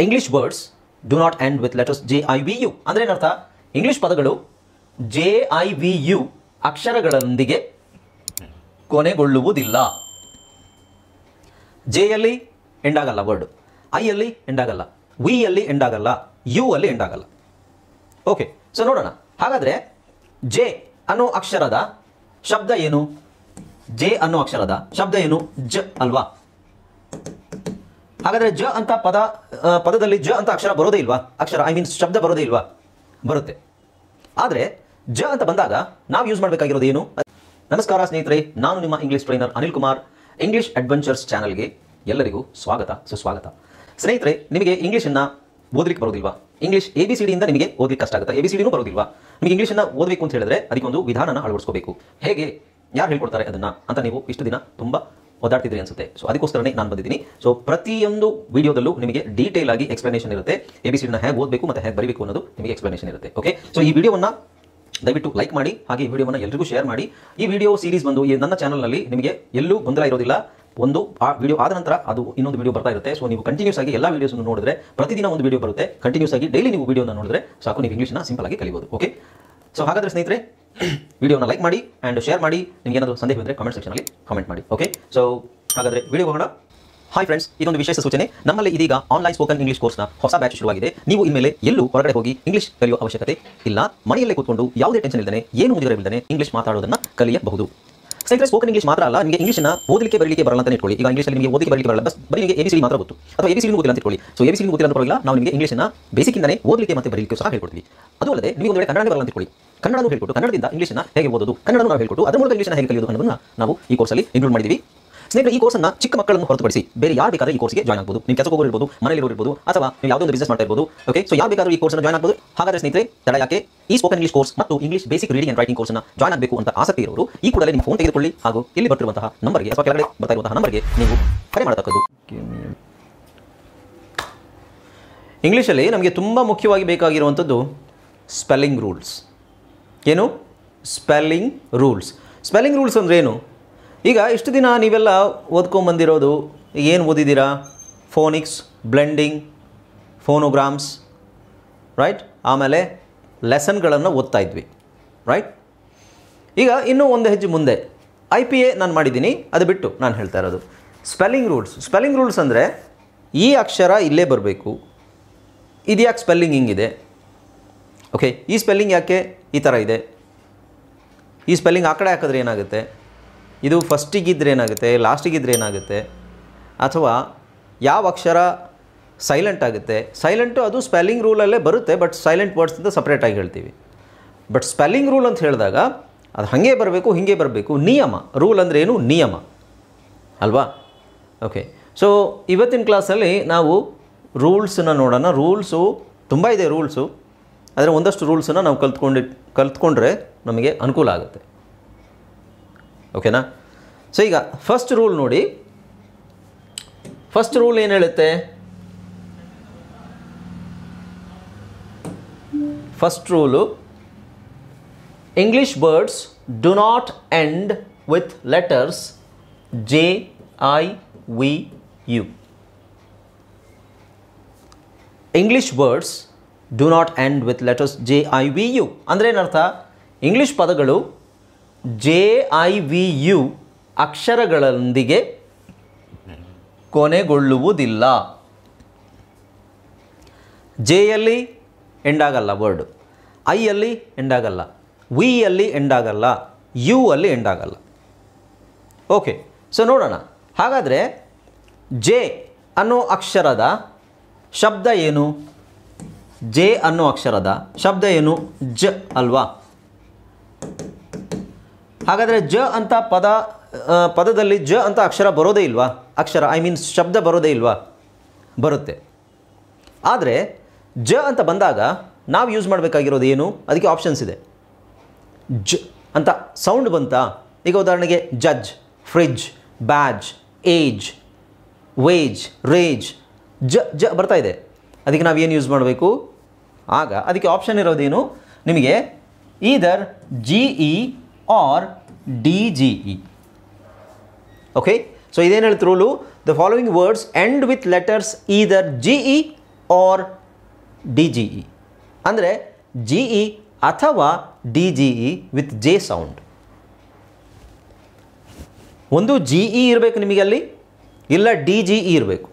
English words do not end with letters JIVU ಅಂದರೆ ಏನರ್ಥ? English ಪದಗಳು JIVU ಅಕ್ಷರಗಳೊಂದಿಗೆ ಕೊನೆಗೊಳ್ಳುವುದಿಲ್ಲ. ಜೆಯಲ್ಲಿ ಎಂಡ್ ಆಗಲ್ಲ ವರ್ಡ್, ಐಯಲ್ಲಿ ಎಂಡ್ ಆಗಲ್ಲ, ವಿಯಲ್ಲಿ ಎಂಡ್ ಆಗಲ್ಲ, ಯು ಅಲ್ಲಿ ಎಂಡ್ ಆಗಲ್ಲ. ಓಕೆ, ಸೊ ನೋಡೋಣ. ಹಾಗಾದರೆ ಜೆ ಅನ್ನೋ ಅಕ್ಷರದ ಶಬ್ದ ಏನು? ಜೆ ಅನ್ನೋ ಅಕ್ಷರದ ಶಬ್ದ ಏನು? ಜ ಅಲ್ವಾ? ಹಾಗಾದರೆ ಜ ಅಂತ ಪದದಲ್ಲಿ ಜ ಅಂತ ಅಕ್ಷರ ಬರೋದೇ ಇಲ್ವಾ? ಅಕ್ಷರ ಐ ಮೀನ್ಸ್ ಶಬ್ದ ಬರೋದೇ ಇಲ್ವಾ? ಬರುತ್ತೆ. ಆದರೆ ಜ ಅಂತ ಬಂದಾಗ ನಾವು ಯೂಸ್ ಮಾಡಬೇಕಾಗಿರೋದು ಏನು? ನಮಸ್ಕಾರ ಸ್ನೇಹಿತರೆ, ನಾನು ನಿಮ್ಮ English trainer Anil Kumar. English adventures ಚಾನಲ್ಗೆ ಎಲ್ಲರಿಗೂ ಸ್ವಾಗತ, ಸುಸ್ವಾಗತ. ಸ್ನೇಹಿತರೆ, ನಿಮಗೆ ಇಂಗ್ಲೀಷನ್ನು ಓದಲಿಕ್ಕೆ ಬರೋದಿಲ್ವಾ? ಇಂಗ್ಲೀಷ್ ABCD ಇಂದ ನಿಮಗೆ ಓದಲಿಕ್ಕೆ ಕಷ್ಟ ಆಗುತ್ತೆ. ABCDನೂ ಬರೋದಿಲ್ವಾ? ನಿಮಗೆ ಇಂಗ್ಲೀಷನ್ನು ಓದಬೇಕು ಅಂತ ಹೇಳಿದ್ರೆ ಅದಕ್ಕೊಂದು ವಿಧಾನನ ಅಳವಡಿಸ್ಕೋಬೇಕು. ಹೇಗೆ, ಯಾರು ಹೇಳ್ಕೊಡ್ತಾರೆ ಅದನ್ನು ಅಂತ ನೀವು ಇಷ್ಟು ದಿನ ತುಂಬ ಓದಾಡ್ತಿದ್ರಿ ಅನ್ಸುತ್ತೆ. ಸೊ ಅದಕ್ಕೋಸ್ಕರನೇ ನಾನು ಬಂದಿದ್ದೀನಿ. ಸೊ ಪ್ರತಿಯೊಂದು ವಿಡಿಯೋದಲ್ಲೂ ನಿಮಗೆ ಡೀಟೇಲ್ ಆಗಿ ಎಕ್ಸ್ಪ್ಲನೇಷನ್ ಇರುತ್ತೆ. ABCDನ ಹೇಗೆ ಓದಬೇಕು ಮತ್ತು ಹೇಗೆ ಬರೀಬೇಕು ಅನ್ನೋದು ನಿಮಗೆ ಎಕ್ಸ್ಪ್ಲನೇಷನ್ ಇರುತ್ತೆ. ಓಕೆ, ಸೊ ಈ ವಿಡಿಯೋವನ್ನು ದಯವಿಟ್ಟು ಲೈಕ್ ಮಾಡಿ, ಹಾಗೆ ಈ ವಿಡಿಯೋವನ್ನು ಎಲ್ಲರಿಗೂ ಶೇರ್ ಮಾಡಿ. ಈ ವಿಡಿಯೋ ಸೀರೀಸ್ ಬಂದು ನನ್ನ ಚಾನಲ್ನಲ್ಲಿ ನಿಮಗೆ ಎಲ್ಲೂ ಗೊಂದಲ ಇರೋದಿಲ್ಲ. ಒಂದು ಆ ವಿಡಿಯೋ ಆದ ನಂತರ ಅದು ಇನ್ನೊಂದು ವಿಡಿಯೋ ಬರ್ತಾ ಇರುತ್ತೆ. ಸೊ ನೀವು ಕಂಟಿನ್ಯೂಸ್ ಆಗಿ ಎಲ್ಲ ವಿಡಿಯೋಸ್ನ್ನು ನೋಡಿದ್ರೆ, ಪ್ರತಿದಿನ ಒಂದು ವಿಡಿಯೋ ಬರುತ್ತೆ. ಕಂಟಿನ್ಯೂಸ್ ಆಗಿ ಡೈಲಿ ನೀವು ವಿಡಿಯೋನ ನೋಡಿದ್ರೆ ಸಾಕು, ನೀವು ಇಂಗ್ಲೀಷ್ನ ಸಿಂಪಲ್ ಆಗಿ ಕಲಿಬಹುದು. ಓಕೆ, ಸೊ ಹಾಗಾದರೆ ಸ್ನೇಹಿತರೆ, ವಿಡಿಯೋನ ಲೈಕ್ ಮಾಡಿ ಆ್ಯಂಡ್ ಶೇರ್ ಮಾಡಿ. ನಿಮಗೆ ಏನಾದರೂ ಸಂದೇಹ ಇದ್ದರೆ ಕಮೆಂಟ್ ಸೆಕ್ಷನಲ್ಲಿ ಕಮೆಂಟ್ ಮಾಡಿ. ಓಕೆ, ಸೊ ಹಾಗಾದರೆ ವಿಡಿಯೋ ಹೋಗೋಣ. ಹಾಯ್ ಫ್ರೆಂಡ್ಸ್, ಇದೊಂದು ವಿಶೇಷ ಸೂಚನೆ. ನಮ್ಮಲ್ಲಿ ಇದೀಗ ಆನ್ಲೈನ್ ಸ್ಪೋಕನ್ ಇಂಗ್ಲಿಷ್ ಕೋರ್ಸ್ನ ಹೊಸ ಬ್ಯಾಚ್ ಶುರುವಾಗಿದೆ. ನೀವು ಇನ್ಮೇಲೆ ಎಲ್ಲೂ ಹೊರಗಡೆ ಹೋಗಿ ಇಂಗ್ಲಿಷ್ ಕಲಿಯುವ ಅವಶ್ಯಕತೆ ಇಲ್ಲ. ಮನೆಯಲ್ಲೇ ಕೂತ್ಕೊಂಡು ಯಾವುದೇ ಟೆನ್ಷನ್ ಇಲ್ಲದೆ, ಏನು ಮುಗಿದಿರವಿಲ್ಲದೆ ಇಂಗ್ಲಿಷ್ ಮಾತಾಡೋದನ್ನು ಕಲಿಯಬಹುದು. ಸ್ನೇಹಿತರೆ, ಸ್ಪೋಕನ್ ಇಂಗ್ಲಿಷ್ ಮಾತ್ರ ಅಲ್ಲ, ನಿಮಗೆ ಇಂಗ್ಲಿಷ್ನ ಓದಲಿಕ್ಕೆ ಬರಲಿಕ್ಕೆ ಬರಲ್ಲ ಅಂತ ಇಟ್ಕೊಳ್ಳಿ. ಈಗ ಇಂಗ್ಲಿಷಲ್ಲಿ ನಿಮಗೆ ಓದಲಿಕ್ಕೆ ಬರಲಿಕ್ಕೆ ಬರಲ್ಲ, ಬರೀ ನಿಮಗೆ ABCD ಮಾತ್ರ ಗೊತ್ತು, ಅಥವಾ ABCD ಗೊತ್ತಿಲ್ಲ ಅಂತ ಇಟ್ಕೊಳ್ಳಿ. ಸೊ ABCD ಗೊತ್ತಿಲ್ಲ ಅಂತ ಪರವಾಗಿಲ್ಲ, ನಾವು ನಿಮಗೆ ಇಂಗ್ಲಿಷ್ನ ಬೇಸಿಕ್ಕಿಂದನೇ ಓದಲಿಕ್ಕೆ ಮತ್ತು ಬರಲಿಕ್ಕೆ ಸಹ ಹೇಳ್ಕೊಡ್ತೀವಿ. ಅದು ಅಲ್ಲದೆ ನೀವು ಒಂದು ವೇಳೆ ಕನ್ನಡ ಬರಲ್ಲ ಅಂತ ಇಟ್ಕೊಳ್ಳಿ, ಕನ್ನಡನೂ ಹೇಳ್ಕೊಟ್ಟು, ಕನ್ನಡದಿಂದ ಇಂಗ್ಲಿಷ್ನ ಹೇಗೆ ಓದೋದು, ಕನ್ನಡನೂ ನಾವು ಹೇಳ್ಕೊಟ್ಟು, ಅದರ ಮೂಲಕ ಇಂಗ್ಲಿಷ್ನ ಹೇಗೆ ಕಲಿಯೋದು ಅನ್ನೋದನ್ನು ನಾವು ಈ ಕೋರ್ಸಲ್ಲಿ ಇನ್ಕ್ಲೂಡ್ ಮಾಡಿದ್ದೀವಿ. ಸ್ನೇಹಿತರೆ, ಈ ಕೋರ್ಸನ್ನು ಚಿಕ್ಕ ಮಕ್ಕಳನ್ನು ಹೊರತುಪಡಿಸಿ ಬೇರೆ ಯಾರು ಬೇಕಾದ್ರೆ ಈ ಕೋರ್ಸ್ಗೆ ಜಾಯ್ನ್ ಆಗ್ಬೋದು. ನೀವು ಕೆಲಸಕ್ಕೆ ಹೋಗಿರ್ಬೋದು, ಮನೆಯಲ್ಲಿ ಇರ್ಬೋದು, ಅಥವಾ ನೀವು ಯಾವುದೋ ಒಂದು ಬಿಸ್ನೆಸ್ ಮಾಡ್ತಾ ಇರ್ಬೋದು. ಓಕೆ, ಸೊ ಯಾರು ಬೇಕಾದರೂ ಈ ಕೋರ್ಸ್ನ ಜಾಯ್ನ್ ಆಗ್ಬೋದು. ಹಾಗಾದರೆ ಸ್ನೇಹಿತರೆ, ತಡ ಯಾಕೆ? ಈ ಸ್ಪೋಕನ್ ಇಂಗ್ಲಿಷ್ ಕೋರ್ಸ್ ಮತ್ತು English basic reading and writing ಕೋರ್ಸ್ನ ಜಾಯ್ನ್ ಆಗಬೇಕು ಅಂತ ಆಸಕ್ತಿ ಇರೋರು ಈ ಕೂಡಲೇ ನಿಮ್ಮ ಫೋನ್ ತೆಗೆದುಕೊಳ್ಳಿ, ಹಾಗೂ ಇಲ್ಲಿ ಬರ್ತಿರುವಂತಹ ನಂಬರ್ಗೆ ಅಥವಾ ಕೆಳಗಡೆ ಬರ್ತಾ ಇರುವಂತಹ ನಂಬರ್ಗೆ ನೀವು ಕರೆ ಮಾಡತಕ್ಕದ್ದು. ಇಂಗ್ಲೀಷಲ್ಲಿ ನಮಗೆ ತುಂಬ ಮುಖ್ಯವಾಗಿ ಬೇಕಾಗಿರುವಂಥದ್ದು ಸ್ಪೆಲ್ಲಿಂಗ್ ರೂಲ್ಸ್. ಏನು? Spelling rules. ಸ್ಪೆಲ್ಲಿಂಗ್ ರೂಲ್ಸ್ ಅಂದರೆ ಏನು? ಈಗ ಇಷ್ಟು ದಿನ ನೀವೆಲ್ಲ ಓದ್ಕೊಂಬಂದಿರೋದು ಏನು ಓದಿದ್ದೀರಾ? Phonics, blending, phonograms, right? ಆಮೇಲೆ ಲೆಸನ್ಗಳನ್ನು ಓದ್ತಾ ಇದ್ವಿ, ರೈಟ್? ಈಗ ಇನ್ನೂ ಒಂದು ಹೆಜ್ಜೆ ಮುಂದೆ IPA ನಾನು ಮಾಡಿದ್ದೀನಿ, ಅದು ಬಿಟ್ಟು ನಾನು ಹೇಳ್ತಾ ಇರೋದು ಸ್ಪೆಲ್ಲಿಂಗ್ ರೂಲ್ಸ್. ಸ್ಪೆಲ್ಲಿಂಗ್ ರೂಲ್ಸ್ ಅಂದರೆ ಈ ಅಕ್ಷರ ಇಲ್ಲೇ ಬರಬೇಕು, ಇದು ಯಾಕೆ ಸ್ಪೆಲ್ಲಿಂಗ್ ಹಿಂಗಿದೆ, ಓಕೆ, ಈ ಸ್ಪೆಲ್ಲಿಂಗ್ ಯಾಕೆ ಈ ಥರ ಇದೆ, ಈ ಸ್ಪೆಲ್ಲಿಂಗ್ ಆ ಕಡೆ ಹಾಕಿದ್ರೆ ಏನಾಗುತ್ತೆ, ಇದು ಫಸ್ಟಿಗಿದ್ರೆ ಏನಾಗುತ್ತೆ, ಲಾಸ್ಟಿಗಿದ್ರೆ ಏನಾಗುತ್ತೆ, ಅಥವಾ ಯಾವ ಅಕ್ಷರ ಸೈಲೆಂಟ್ ಆಗುತ್ತೆ. ಸೈಲೆಂಟು ಅದು ಸ್ಪೆಲ್ಲಿಂಗ್ ರೂಲಲ್ಲೇ ಬರುತ್ತೆ, ಬಟ್ ಸೈಲೆಂಟ್ ವರ್ಡ್ಸಿಂದ ಸಪ್ರೇಟಾಗಿ ಹೇಳ್ತೀವಿ. ಬಟ್ ಸ್ಪೆಲ್ಲಿಂಗ್ ರೂಲ್ ಅಂತ ಹೇಳಿದಾಗ ಅದು ಹಾಗೆ ಬರಬೇಕು, ಹೀಗೆ ಬರಬೇಕು. ನಿಯಮ, ರೂಲ್ ಅಂದರೆ ಏನು? ನಿಯಮ ಅಲ್ವಾ? ಓಕೆ, ಸೊ ಇವತ್ತಿನ ಕ್ಲಾಸಲ್ಲಿ ನಾವು ರೂಲ್ಸನ್ನು ನೋಡೋಣ. ರೂಲ್ಸು ತುಂಬ ಇದೆ ರೂಲ್ಸು, ಆದರೆ ಒಂದಷ್ಟು ರೂಲ್ಸನ್ನು ನಾವು ಕಲ್ತ್ಕೊಂಡ್ರೆ ನಮಗೆ ಅನುಕೂಲ ಆಗುತ್ತೆ. ಓಕೆನಾ? ಸೊ ಈಗ ಫಸ್ಟ್ ರೂಲ್ ನೋಡಿ. ಫಸ್ಟ್ ರೂಲ್ ಏನು ಹೇಳುತ್ತೆ? First rule, English words do not end with letters JIVU. English words do not end with letters JIVU ಅಂದರೆ ಏನರ್ಥ? ಇಂಗ್ಲಿಷ್ ಪದಗಳು JIVU ಅಕ್ಷರಗಳೊಂದಿಗೆ ಕೊನೆಗೊಳ್ಳುವುದಿಲ್ಲ. ಜೆಯಲ್ಲಿ ಎಂಡ್ ಆಗಲ್ಲ ವರ್ಡ್, ಐಯಲ್ಲಿ ಎಂಡ್ ಆಗಲ್ಲ, ವಿಯಲ್ಲಿ ಎಂಡ್ ಆಗಲ್ಲ, ಯು ಅಲ್ಲಿ ಎಂಡ್ ಆಗಲ್ಲ. ಓಕೆ, ಸೊ ನೋಡೋಣ. ಹಾಗಾದರೆ ಜೆ ಅನ್ನೋ ಅಕ್ಷರದ ಶಬ್ದ ಏನು? ಜೆ ಅನ್ನೋ ಅಕ್ಷರದ ಶಬ್ದ ಏನು? ಜ ಅಲ್ವಾ? ಹಾಗಾದರೆ ಜ ಅಂತ ಪದದಲ್ಲಿ ಜ ಅಂತ ಅಕ್ಷರ ಬರೋದೇ ಇಲ್ವಾ? ಅಕ್ಷರ ಐ ಮೀನ್ಸ್ ಶಬ್ದ ಬರೋದೇ ಇಲ್ವಾ? ಬರುತ್ತೆ. ಆದರೆ ಜ ಅಂತ ಬಂದಾಗ ನಾವು ಯೂಸ್ ಮಾಡಬೇಕಾಗಿರೋದು ಏನು? ಅದಕ್ಕೆ ಆಪ್ಷನ್ಸ್ ಇದೆ. ಜ ಅಂತ ಸೌಂಡ್ ಬಂತಾ? ಈಗ ಉದಾಹರಣೆಗೆ judge, fridge, badge, age, wage, rage, ಜ ಜ ಬರ್ತಾ ಇದೆ. ಅದಕ್ಕೆ ನಾವು ಏನು ಯೂಸ್ ಮಾಡಬೇಕು? ಆಗ ಅದಕ್ಕೆ ಆಪ್ಷನ್ ಇರೋದೇನು ನಿಮಗೆ? Either GE or DGE. Okay, so ಇದೇನು ಹೇಳ್ತು ರೂಲು? The following words end with letters either GE or D G E ಅಂದರೆ ಜಿ ಇ ಅಥವಾ D G E with J sound. ಒಂದು ಜಿ ಇ ಇರಬೇಕು ನಿಮಗೆ ಅಲ್ಲಿ, ಇಲ್ಲ ಡಿ ಜಿ ಇ ಇರಬೇಕು.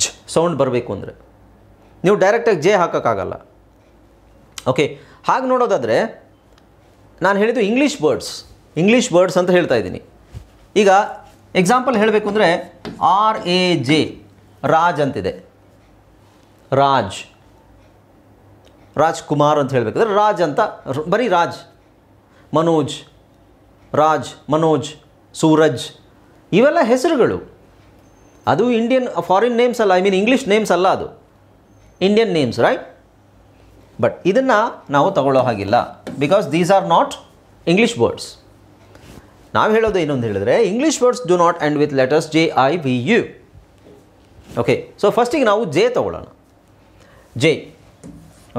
ಜ್ ಸೌಂಡ್ ಬರಬೇಕು ಅಂದರೆ ನೀವು ಡೈರೆಕ್ಟಾಗಿ ಜೆ ಹಾಕೋಕ್ಕಾಗಲ್ಲ. ಓಕೆ, ಹಾಗೆ ನೋಡೋದಾದರೆ ನಾನು ಹೇಳಿದ್ದು ಇಂಗ್ಲೀಷ್ ವರ್ಡ್ಸ್ ಅಂತ ಹೇಳ್ತಾ ಇದ್ದೀನಿ. ಈಗ ಎಕ್ಸಾಂಪಲ್ ಹೇಳಬೇಕು ಅಂದರೆ ಆರ್ ಎ ಜೆ ರಾಜ್ ಅಂತಿದೆ. ರಾಜ್ಕುಮಾರ್ ಅಂತ ಹೇಳಬೇಕಾದ್ರೆ ರಾಜ್ ಅಂತ ಬರೀ ರಾಜ್. ಮನೋಜ್, ಸೂರಜ್ ಇವೆಲ್ಲ ಹೆಸರುಗಳು. ಅದು ಇಂಡಿಯನ್ ಫಾರಿನ್ ನೇಮ್ಸ್ ಅಲ್ಲ, ಐ ಮೀನ್ ಇಂಗ್ಲೀಷ್ ನೇಮ್ಸ್ ಅಲ್ಲ, ಅದು ಇಂಡಿಯನ್ ನೇಮ್ಸ್, ರೈಟ್? ಬಟ್ ಇದನ್ನು ನಾವು ತಗೊಳ್ಳೋ ಹಾಗಿಲ್ಲ, because these are not English words. ನಾವು ಹೇಳೋದು ಏನು ಅಂತ ಹೇಳಿದ್ರೆ, English words do not end with letters J I V U. Okay, so ಫಸ್ಟಿಗೆ ನಾವು ಜೆ ತಗೊಳ್ಳೋಣ. ಜೆ.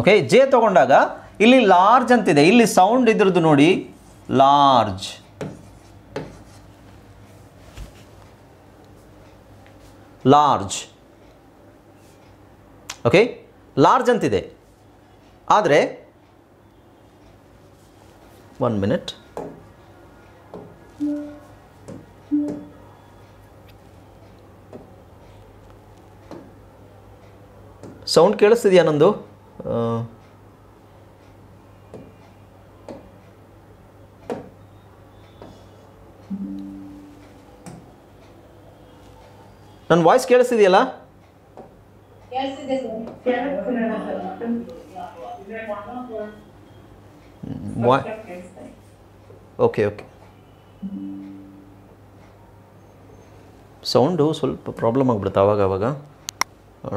ಓಕೆ, ಜೆ ತಗೊಂಡಾಗ ಇಲ್ಲಿ ಲಾರ್ಜ್ ಅಂತಿದೆ, ಇಲ್ಲಿ ಸೌಂಡ್ ಇದ್ರದ್ದು ನೋಡಿ, ಲಾರ್ಜ್. ಓಕೆ, ಲಾರ್ಜ್ ಅಂತಿದೆ. ಆದರೆ 1 minute, ಸೌಂಡ್ ಕೇಳಿಸ್ತಿದೆಯಾ ನಂದು? ನನ್ನ ವಾಯ್ಸ್ ಕೇಳಿಸ್ತಿದೆಯಲ್ಲ? ಓಕೆ, ಸೌಂಡು ಸ್ವಲ್ಪ ಪ್ರಾಬ್ಲಮ್ ಆಗ್ಬಿಡುತ್ತೆ ಆವಾಗ.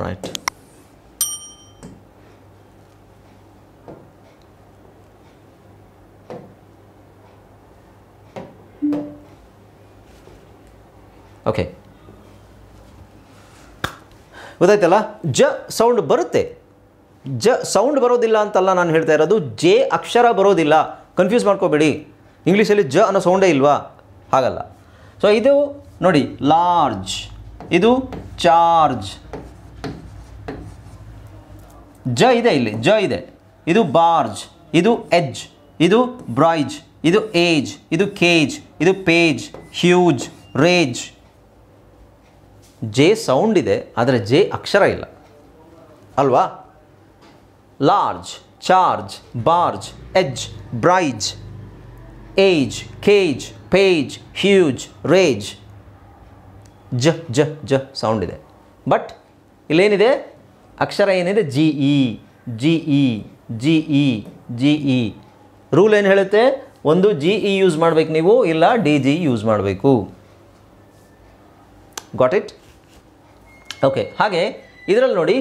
ರೈಟ್. ಓಕೆ, ಗೊತ್ತಾಯ್ತಲ್ಲ? ಜ ಸೌಂಡ್ ಬರುತ್ತೆ. ಜ ಸೌಂಡ್ ಬರೋದಿಲ್ಲ ಅಂತಲ್ಲ ನಾನು ಹೇಳ್ತಾ ಇರೋದು, ಜೆ ಅಕ್ಷರ ಬರೋದಿಲ್ಲ. ಕನ್ಫ್ಯೂಸ್ ಮಾಡ್ಕೋಬೇಡಿ, ಇಂಗ್ಲೀಷಲ್ಲಿ ಜ ಅನ್ನೋ ಸೌಂಡೇ ಇಲ್ವಾ? ಹಾಗಲ್ಲ. ಸೊ ಇದು ನೋಡಿ, ಲಾರ್ಜ್, ಇದು ಚಾರ್ಜ್. ಜ ಇದೆ, ಇಲ್ಲಿ ಜ ಇದೆ. ಇದು ಬಾರ್ಜ್, ಇದು ಎಡ್ಜ್, ಇದು ಬ್ರೈಜ್, ಇದು ಏಜ್, ಇದು ಕೇಜ್, ಇದು page, huge, rage. J sound ಇದೆ, ಆದರೆ ಜೆ ಅಕ್ಷರ ಇಲ್ಲ ಅಲ್ವಾ? Large, charge, barge, edge, bridge, age, cage, page, huge, rage. ಜ ಜ ಜ ಸೌಂಡ್ ಇದೆ. ಬಟ್ ಇಲ್ಲೇನಿದೆ? ಅಕ್ಷರ ಏನಿದೆ? G E, G E, G E, G E. Rule ಏನು ಹೇಳುತ್ತೆ? ಒಂದು ಜಿ ಇ ಯೂಸ್ ಮಾಡಬೇಕು ನೀವು, ಇಲ್ಲ ಡಿ ಜಿ ಯೂಸ್ ಮಾಡಬೇಕು. Got it? ಓಕೆ, ಹಾಗೆ ಇದರಲ್ಲಿ ನೋಡಿ,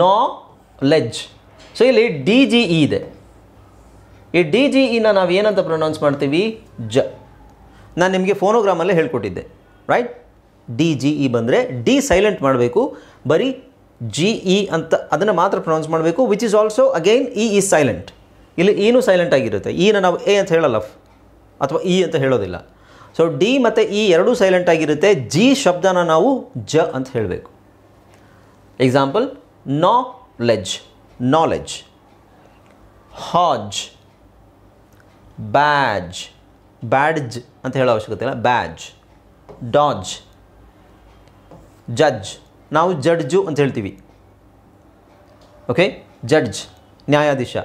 ನಾಲೆಡ್ಜ್. ಸೊ ಇಲ್ಲಿ ಡಿ ಜಿ ಇ ಇದೆ. ಈ ಡಿ ಜಿ ಇನ ನಾವು ಏನಂತ ಪ್ರೊನೌನ್ಸ್ ಮಾಡ್ತೀವಿ? ಜ. ನಾನು ನಿಮಗೆ ಫೋನೋಗ್ರಾಮಲ್ಲೇ ಹೇಳ್ಕೊಟ್ಟಿದ್ದೆ, ರೈಟ್? ಡಿ ಜಿ ಇ ಬಂದರೆ ಡಿ ಸೈಲೆಂಟ್ ಮಾಡಬೇಕು, ಬರೀ ಜಿ ಇ ಅಂತ ಅದನ್ನು ಮಾತ್ರ ಪ್ರೊನೌನ್ಸ್ ಮಾಡಬೇಕು. Which is also again E is silent. ಇಲ್ಲಿ ಈನು ಸೈಲೆಂಟ್ ಆಗಿರುತ್ತೆ. ಈನ ನಾವು ಎ ಅಂತ ಹೇಳಲ್ಲ ಅಥವಾ ಇ ಅಂತ ಹೇಳೋದಿಲ್ಲ. ಸೊ ಡಿ ಮತ್ತು ಇ ಎರಡೂ ಸೈಲೆಂಟ್ ಆಗಿರುತ್ತೆ. ಜಿ ಶಬ್ದನ ನಾವು ಜ ಅಂತ ಹೇಳಬೇಕು. Example, knowledge, knowledge. Hodge, badge, badge ಅಂತ ಹೇಳೋ ಅವಶ್ಯಕತೆ ಇಲ್ಲ, ಬ್ಯಾಜ್. ಡಾಜ್, ಜಡ್ಜ್, ನಾವು ಜಡ್ಜು ಅಂತ ಹೇಳ್ತೀವಿ. ಓಕೆ, ಜಡ್ಜ್ ನ್ಯಾಯಾಧೀಶ.